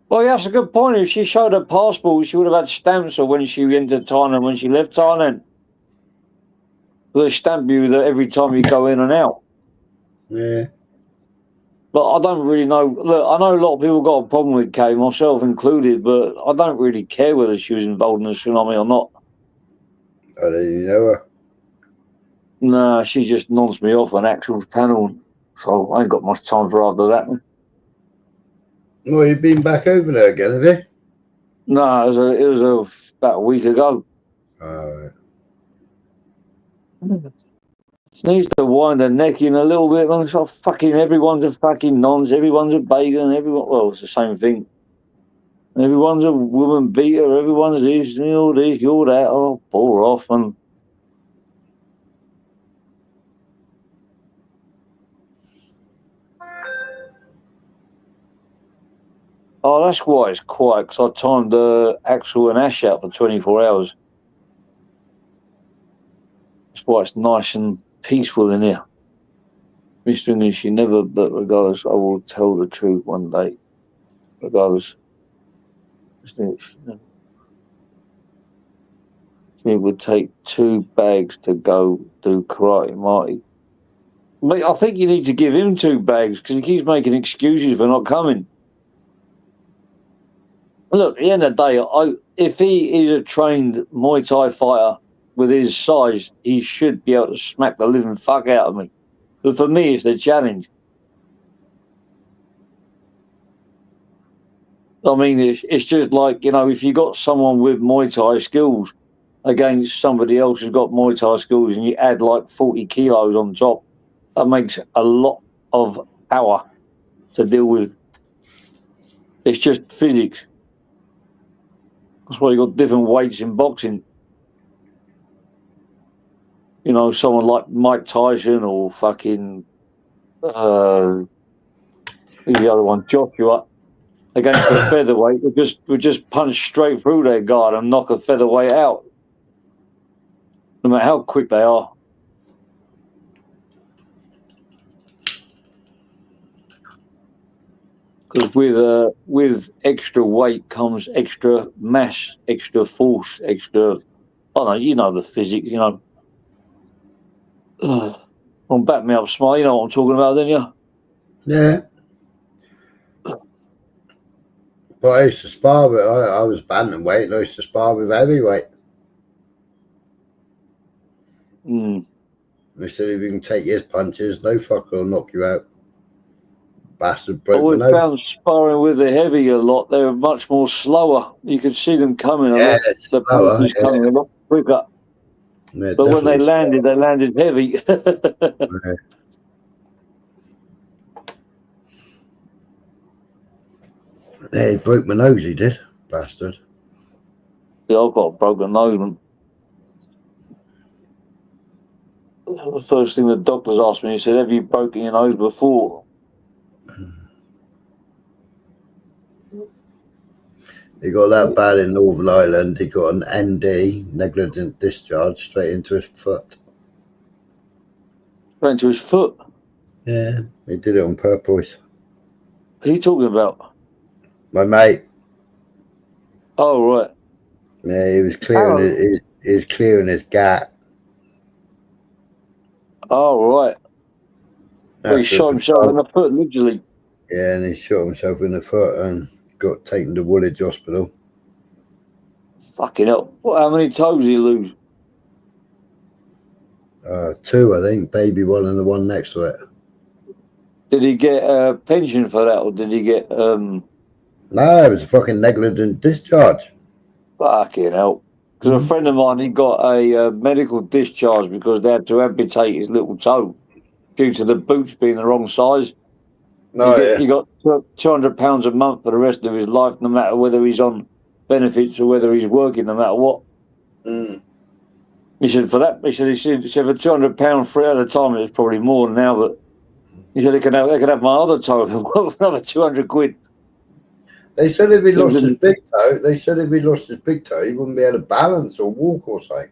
Well, that's a good point. If she showed her passport, she would have had stamps or when she entered Thailand, when she left Thailand. They stamp you that every time you go in and out. Yeah. But I don't really know. Look, I know a lot of people got a problem with Kay, myself included, but I don't really care whether she was involved in the tsunami or not. I didn't know her. Nah, she just nods me off an actual panel, so I ain't got much time for after that. Well, you've been back over there again, have you? No, it was about a week ago. Needs to wind her neck in a little bit. Man. It's like fucking everyone's a fucking nonce. Everyone's a bacon. Well, it's the same thing. Everyone's a woman beater. Everyone's this, you're this, you're that. Oh, bore off. And oh, that's why it's quiet, because I timed Axel and Ash out for 24 hours. That's why it's nice and peaceful in here. Mr. English, she never, but regardless, I will tell the truth one day. Regardless. It would take 2 bags to go do karate, Marty. Mate, I think you need to give him 2 bags because he keeps making excuses for not coming. Look, at the end of the day, if he is a trained Muay Thai fighter with his size, he should be able to smack the living fuck out of me. But for me, it's the challenge. I mean, it's just like, if you got someone with Muay Thai skills against somebody else who's got Muay Thai skills and you add like 40 kilos on top, that makes a lot of power to deal with. It's just physics. That's why you got different weights in boxing. Someone like Mike Tyson or fucking who's the other one, Joshua, against a featherweight, would just punch straight through their guard and knock a featherweight out, no matter how quick they are. Because with extra weight comes extra mass, extra force, extra. I don't know, the physics, Don't back me up, Smart. You know what I'm talking about, don't you? Yeah. But I used to spar with, I was bantamweight and I used to spar with heavyweight. They said if you can take his punches, no fucker will knock you out. Bastard broke my nose. I found sparring with the heavy a lot. They were much more slower. You could see them coming a lot. The punches coming a lot quicker. Yeah, but when they landed heavy. Yeah. Yeah, he broke my nose, he did, bastard. Yeah, I've got a broken nose, man. The first thing the doctors asked me, he said, "Have you broken your nose before?" He got that bad in Northern Ireland. He got an ND, negligent discharge, straight into his foot. Went to his foot. Yeah, he did it on purpose. Who are you talking about? My mate. Oh, right. Yeah, he was clearing his gap. Oh, right. Well, he shot himself in the foot, literally. Yeah, and he shot himself in the foot and got taken to Woolwich Hospital. Fucking hell. How many toes did he lose? 2, I think. Baby one and the one next to it. Did he get a pension for that, or did he get... No, it was a fucking negligent discharge. Fucking hell. Because a friend of mine, he got a medical discharge because they had to amputate his little toe due to the boots being the wrong size. He got £200 a month for the rest of his life, no matter whether he's on benefits or whether he's working, no matter what. He said for that. He said for £200 for it at the time, it was probably more than now. But he said they could have my other toe for another £200. They said if he lost his big toe, he wouldn't be able to balance or walk or something.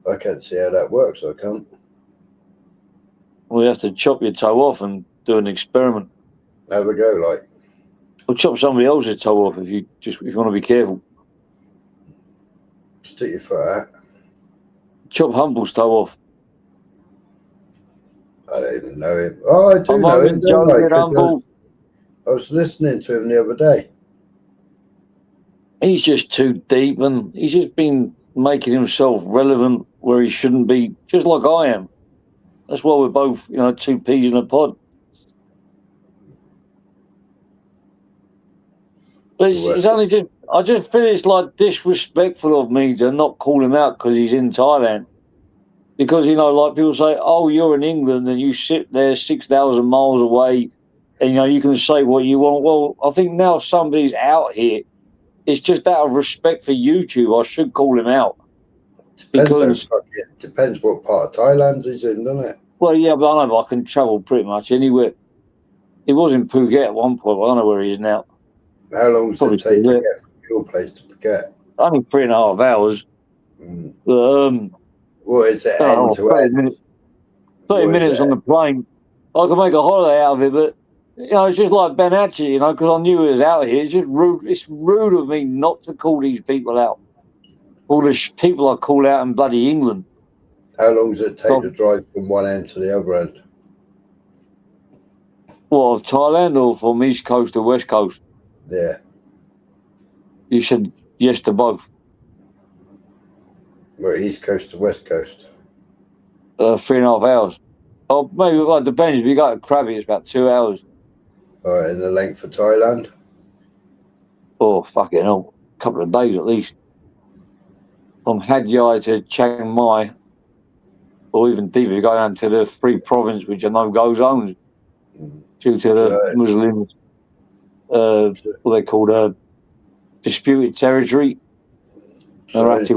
I can't see how that works. I can't. Well, you have to chop your toe off and do an experiment. Have a go, like. Or chop somebody else's toe off if you want to be careful. Stick your foot out. Chop Humble's toe off. I don't even know him. Oh, I do know him, don't I? 'Cause I was listening to him the other day. He's just too deep, and he's just been making himself relevant where he shouldn't be, just like I am. That's why we're both, two peas in a pod. But it's only just, I just feel it's like disrespectful of me to not call him out because he's in Thailand. Because, like people say, oh, you're in England and you sit there 6,000 miles away and, you can say what you want. Well, I think now somebody's out here. It's just out of respect for YouTube, I should call him out. Depends what part of Thailand he's in, doesn't it? Well, yeah, but I know I can travel pretty much anywhere. He was in Phuket at one point. I don't know where he is now. How long does it take to get from your place to Phuket? Only 3.5 hours. What is it, end to end? 30 minutes on the plane. I could make a holiday out of it, but, it's just like Ben Hatchett, because I knew he was out here. It's just rude. It's rude of me not to call these people out. All the people I call out in bloody England. How long does it take to drive from one end to the other end? What, of Thailand or from East Coast to West Coast? Yeah. You said yes to both. Well, East Coast to West Coast. 3.5 hours. Oh, maybe, well, it depends. If you go to Krabi, it's about 2 hours. All right, and the length for Thailand? Oh, fucking hell. A couple of days at least. From Hat Yai to Chiang Mai, or even deeper, you go down to the Free Province, which are no-go zones due to the Muslims, what they call disputed territory. So it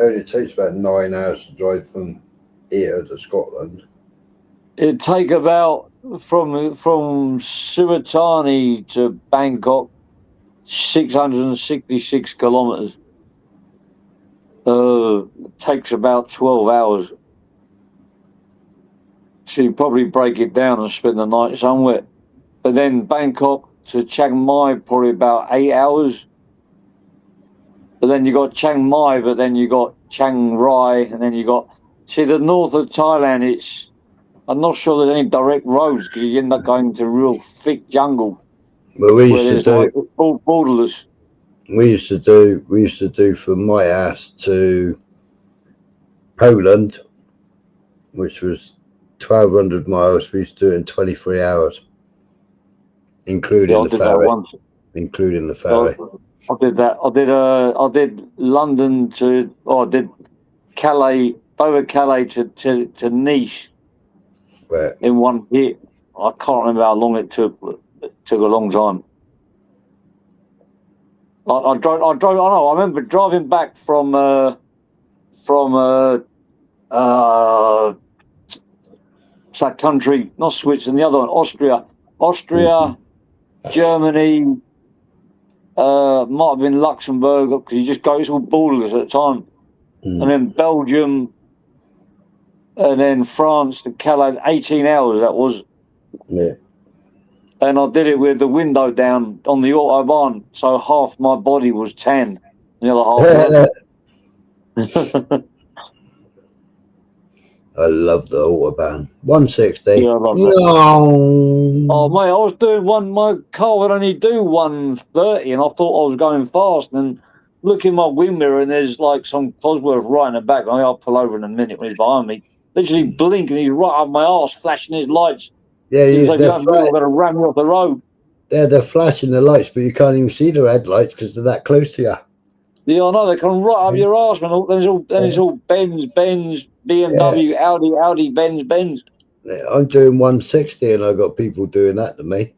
only takes about 9 hours to drive from here to Scotland. It'd take about, from Suratani to Bangkok, 666 kilometres. It takes about 12 hours. So you probably break it down and spend the night somewhere. But then Bangkok to Chiang Mai, probably about 8 hours. But then you got Chiang Mai, but then you got Chiang Rai, and then you got... See, the north of Thailand, I'm not sure there's any direct roads because you end up going to real thick jungle. Well, we used to do... all borderless. We used to do from my house to Poland, which was 1,200 miles. We used to do it in 23 hours, including the ferry. Including the ferry. I did that. I did London to, I did Calais, over Calais to Nice. Where? In one hit. I can't remember how long it took, but it took a long time. I drove. I know. I remember driving back from that country, not Switzerland, the other one, Austria, Germany, might have been Luxembourg, because you just go, it's all borders at the time, and then Belgium, and then France to Calais. 18 hours that was. Yeah. And I did it with the window down on the Autobahn, so half my body was tanned, the other half wasn't. I love the Autobahn. 160. Yeah, I love that. No. Oh, mate, I was doing my car would only do 130, and I thought I was going fast. And look in my wind mirror, and there's like some Cosworth right in the back. I'll pull over in a minute when he's behind me. Literally blinking, he's right up my arse, flashing his lights. Yeah, He's like, I'm going to ram you off the road. They're flashing the lights, but you can't even see the headlights because they're that close to you. Yeah, I know, they come right up your arse, man. Then it's all Benz, BMW, Audi, Benz. Yeah, I'm doing 160, and I've got people doing that to me.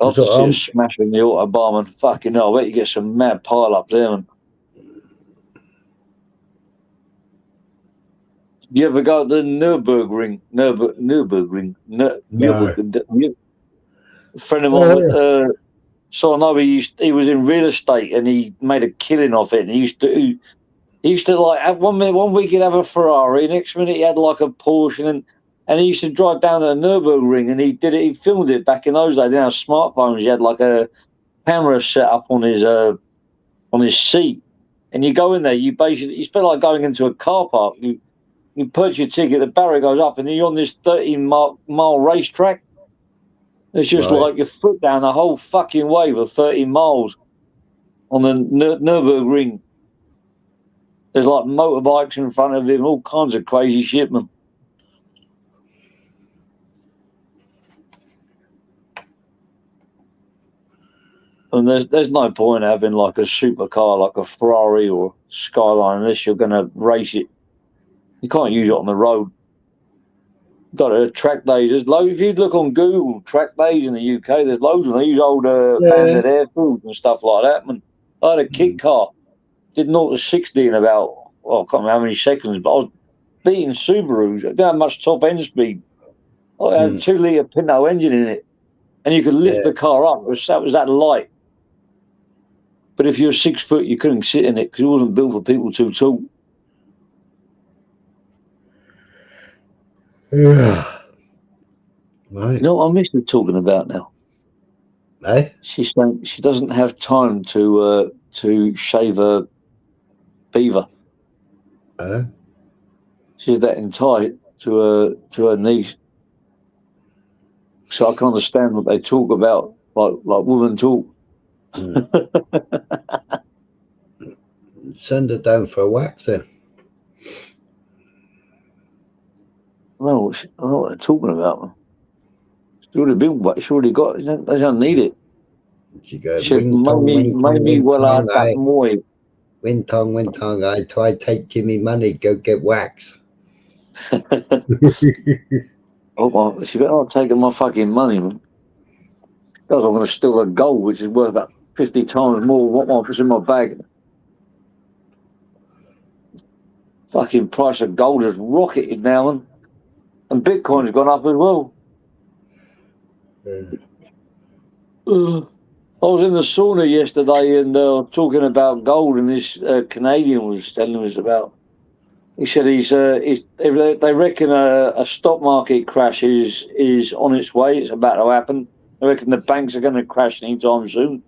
I'll just see smashing the Autobahn, and fucking hell, I bet you get some mad pile up there, man. You ever go to the Nürburgring? A friend of mine, so I know he was in real estate, and he made a killing off it. And he used to like have one week he'd have a Ferrari, next minute he had like a Porsche, and he used to drive down to the Nürburgring, and he filmed it back in those days. They didn't have smartphones. He had like a camera set up on his seat, and you go in there. It's better like going into a car park. You purchase your ticket, the barrier goes up, and then you're on this 13-mile racetrack. It's just like your foot down the whole fucking way for 13 miles on the Nürburgring. There's like motorbikes in front of him, all kinds of crazy shit, man. And there's no point having like a supercar like a Ferrari or Skyline unless you're going to race it. You can't use it on the road. Got a track days. There's loads. If you look on Google, track days in the UK, there's loads of them. They use old Bandit Airfields and stuff like that. Man, I had a kit car. Did 0 to 60 in about, I can't remember how many seconds, but I was beating Subarus. I didn't have much top end speed. I had a 2-litre Pinto engine in it, and you could lift the car up. That was that light. But if you're 6 foot, you couldn't sit in it because it wasn't built for people too tall. Yeah. Right. You know what I miss her talking about now? Eh? She's saying she doesn't have time to shave her beaver. She's that entitled to her niece. So I can understand what they talk about, like women talk. Send her down for a wax then. I don't know what they're talking about. She's already been waxed. She's already got. They don't need it. She goes, maybe well, that more. Win tongue, I try to take Jimmy money, go get wax. Oh, she better not taking my fucking money, man. Because I'm going to steal her gold, which is worth about 50 times more than what was in my bag. Fucking price of gold has rocketed now, man. And Bitcoin's gone up as well. I was in the sauna yesterday and talking about gold, and this Canadian was telling us about. He said they reckon a stock market crash is on its way. It's about to happen. They reckon the banks are going to crash anytime soon.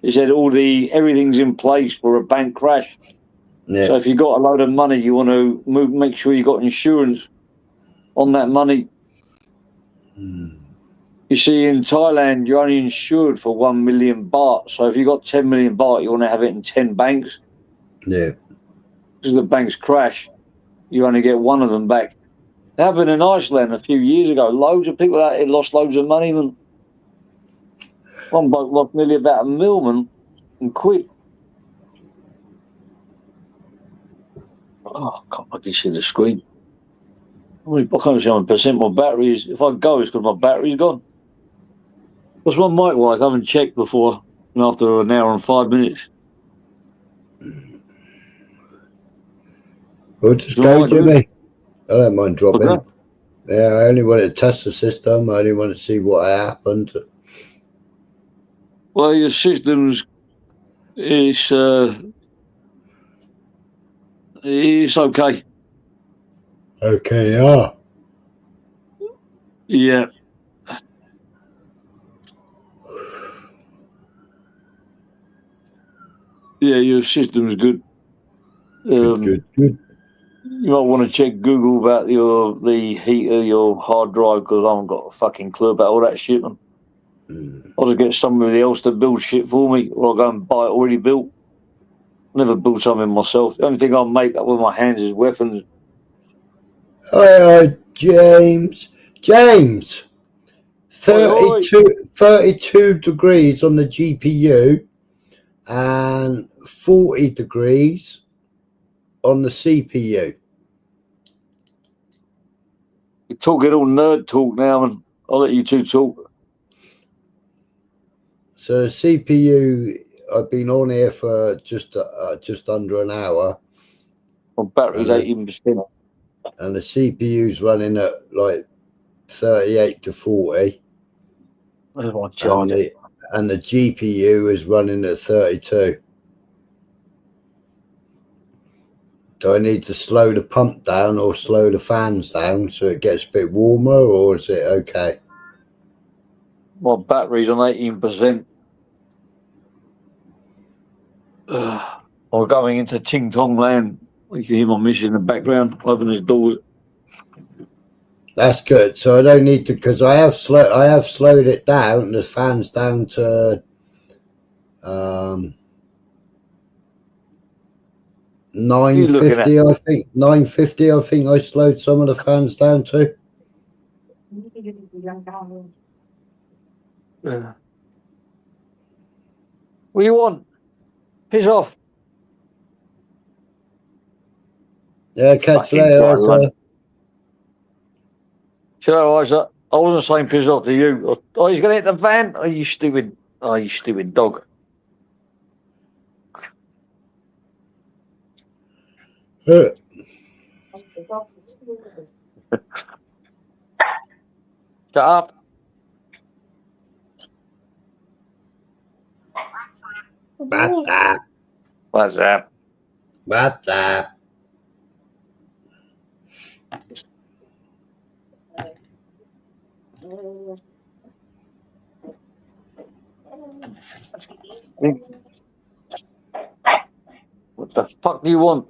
He said everything's in place for a bank crash. Yeah. So if you've got a load of money, you want to make sure you got insurance on that money. You see, in Thailand, you're only insured for 1 million baht. So if you've got 10 million baht, you want to have it in 10 banks. Yeah. Because the banks crash, you only get one of them back. It happened in Iceland a few years ago. Loads of people out here lost loads of money. Man. One bloke lost nearly about $1 million and quit. Oh, I can see the screen. I can't see how many percent my battery is. If I go, it's because my battery's gone. What's my mic like? I haven't checked before. And after an hour and 5 minutes. Well, just go, Jimmy. I don't mind dropping. Okay. Yeah, I only want to test the system. I only want to see what happened. Well, your system's it's okay. Okay, yeah. Yeah. Yeah, your system's good. Good. You might want to check Google about the heat of your hard drive because I haven't got a fucking clue about all that shit. I'll just get somebody else to build shit for me, or I'll go and buy it already built. Never build something myself. The only thing I make up with my hands is weapons. Hi, James. James, 32 degrees on the GPU and 40 degrees on the CPU. You're talking all nerd talk now, and I'll let you two talk. So the CPU, I've been on here for just under an hour. My battery's 18%. And the CPU's running at like 38 to 40. Where's my charger? And the GPU is running at 32. Do I need to slow the pump down or slow the fans down so it gets a bit warmer, or is it okay? My battery's on 18%. I'm going into Ting Tong land. You can hear my missus in the background. Open this door. That's good. So I don't need to, because I have slowed it down. The fans down to 950. I think 950. I think I slowed some of the fans down to. What do you want? Piss off. Yeah, catch you later. Sure, I wasn't saying piss off to you. Oh, he's going to hit the van? Oh, you stupid dog. Shut up. What's up? What the fuck do you want?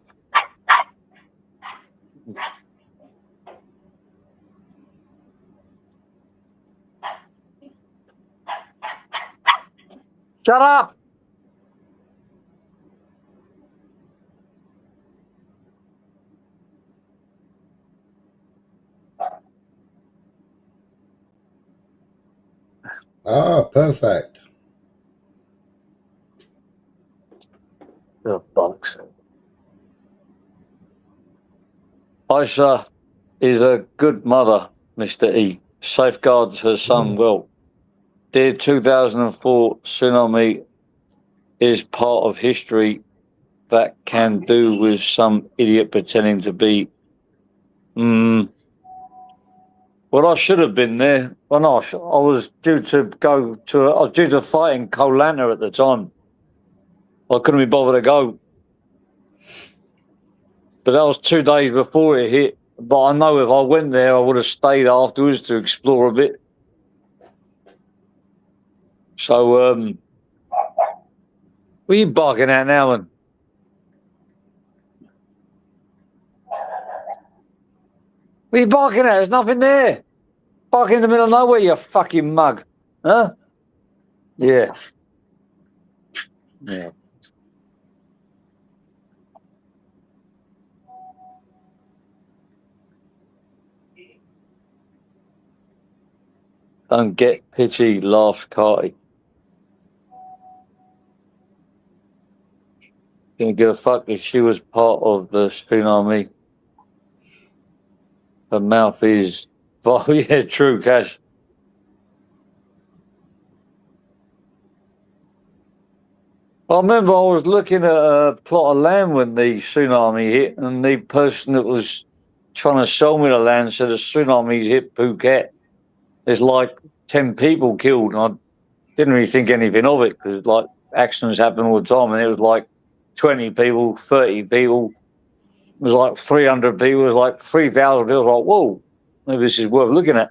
Shut up! Ah, perfect. Oh, bollocks. Aisha is a good mother, Mr. E. Safeguards her son well. Dear 2004 tsunami is part of history that can do with some idiot pretending to be. Well, I should have been there. Well, no, I was due to fight in Koh Lanta at the time. I couldn't be bothered to go. But that was 2 days before it hit. But I know if I went there, I would have stayed afterwards to explore a bit. So, what are you barking at now, man? What are you barking at? There's nothing there. Barking in the middle of nowhere, you fucking mug. Huh? Yeah. Yeah. Don't get pity, laughs Carty. Didn't give a fuck if she was part of the tsunami. Her mouth is. Oh, yeah, true, Cash. I remember I was looking at a plot of land when the tsunami hit, and the person that was trying to sell me the land said the tsunami hit Phuket. There's like 10 people killed, and I didn't really think anything of it because like accidents happen all the time, and it was like 20 people, 30 people. It was like 300 people. It was like 3,000 people. I was like, whoa, maybe this is worth looking at.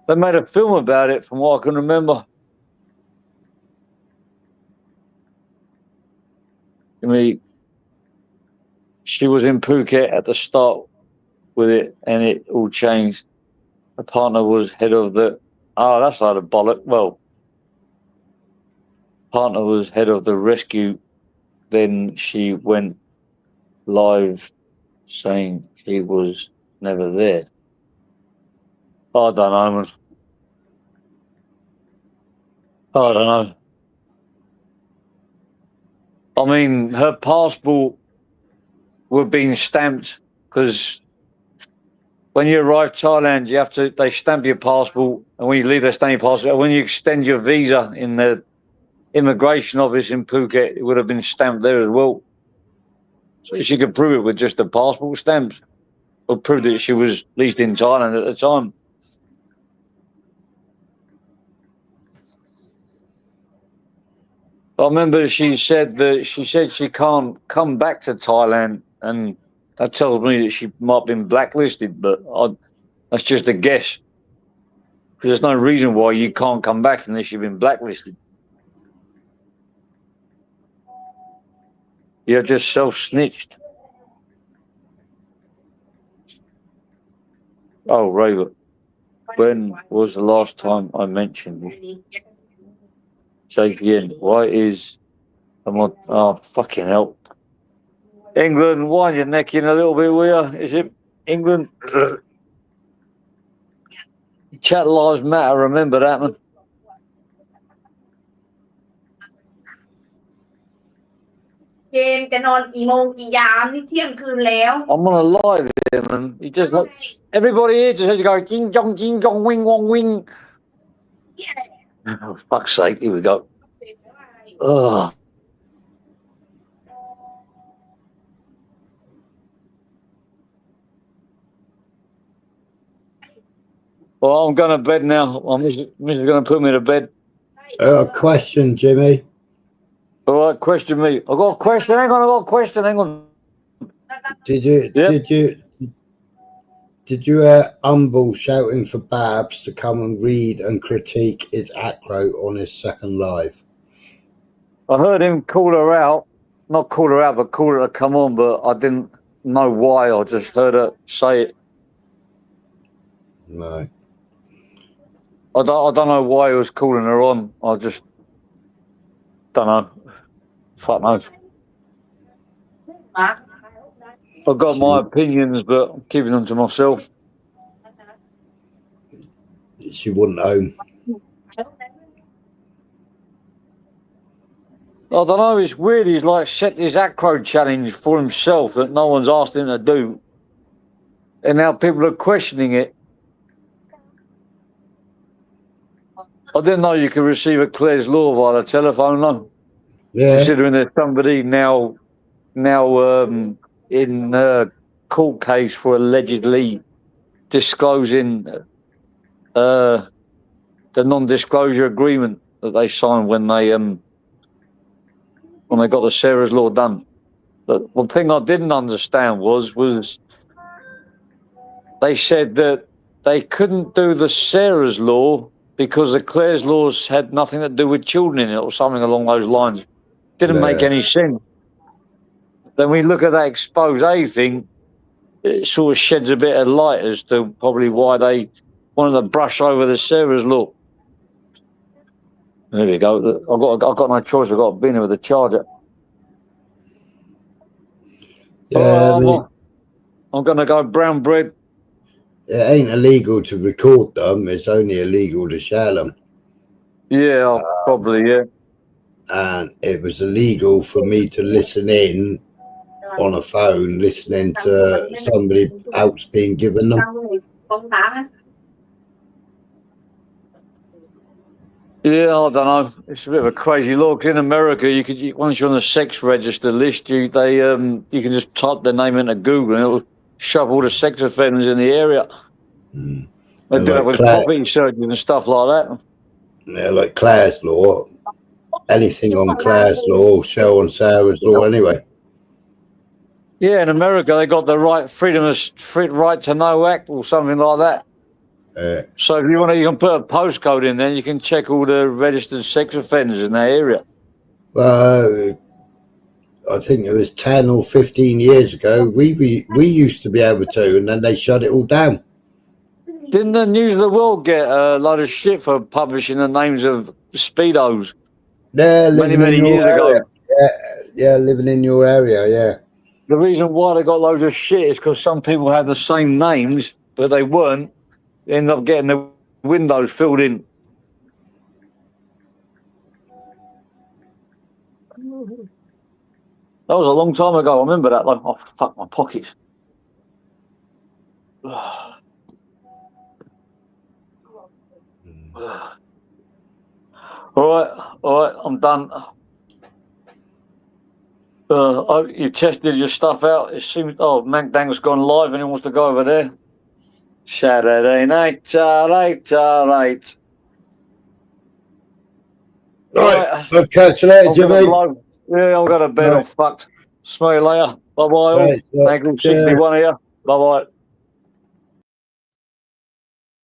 They made a film about it, from what I can remember. I mean, she was in Phuket at the start with it, and it all changed. The partner was head of the. Oh, that's not a bollock. Well, partner was head of the rescue. Then she went live saying he was never there. I don't know, man. I don't know. I mean, her passport were being stamped because when you arrive Thailand, they stamp your passport, and when you leave, they stamp your passport. And when you extend your visa in the immigration office in Phuket, it would have been stamped there as well. So she could prove it with just the passport stamps, or prove that she was at least in Thailand at the time. I remember she said she can't come back to Thailand, and that tells me that she might have been blacklisted, but that's just a guess. Because there's no reason why you can't come back unless you've been blacklisted. You're just self-snitched. Oh, Raver, when was the last time I mentioned you? JPN, why is... oh, fucking hell. England, wind your neck in a little bit, will you? Is it England? Chat lives matter, remember that, man. I'm on a live here, man. You just look, everybody here just had to go ding dong, wing wong wing. Oh, fuck's sake, here we go. Ugh. Well, I'm going to bed now. Mrs. going to put me to bed. Question, Jimmy. All right, question me. I got a question. Hang on, I got a question. Hang on. Did you hear Humble shouting for Babs to come and read and critique his acro on his second live? I heard him call her out. Not call her out, but call her to come on, but I didn't know why. I just heard her say it. No. I don't know why he was calling her on. I just don't know. Fuck knows. I've got my opinions, but I'm keeping them to myself. She wouldn't own. I don't know, it's weird. He's like set this acro challenge for himself that no one's asked him to do. And now people are questioning it. I didn't know you could receive a Clare's Law via the telephone, no. Yeah. Considering there's somebody now in a court case for allegedly disclosing the non-disclosure agreement that they signed when they got the Sarah's Law done. But one thing I didn't understand was they said that they couldn't do the Sarah's Law because the Clare's Laws had nothing to do with children in it or something along those lines. Didn't make any sense. Then we look at that expose thing, it sort of sheds a bit of light as to probably why they wanted to brush over the Sarah's Law. There we go. I've got no choice. I've got to be in there with the charger. Yeah, I'm going to go brown bread. It ain't illegal to record them. It's only illegal to share them. Yeah, probably, yeah. And it was illegal for me to listen in on a phone, listening to somebody else being given them. Yeah, I don't know. It's a bit of a crazy law. 'Cause in America, once you're on the sex register list, you can just type their name into Google and it'll shove all the sex offenders in the area. Mm. They And do that like with property searches and stuff like that. Yeah, like Claire's law. Anything on Claire's law, show on Sarah's law anyway. Yeah, in America, they got the right right to know act or something like that. So if you want to, you can put a postcode in there. You can check all the registered sex offenders in that area. Well, I think it was 10 or 15 years ago. We used to be able to, and then they shut it all down. Didn't the News of the World get a load of shit for publishing the names of speedos? Yeah, many years ago. Yeah, living in your area, yeah. The reason why they got loads of shit is because some people had the same names, but they weren't. They ended up getting the windows filled in. That was a long time ago. I remember that. Like, oh, fuck my pockets. All right, I'm done. You tested your stuff out. It seems. Oh, Magdang's gone live, and he wants to go over there. Saturday night, all right. Right, I'll catch you later, Jimmy. Yeah, I'll go to bed. I'm fucked. Smell you later. Bye bye. Right, Thank you, 61 here. Bye bye.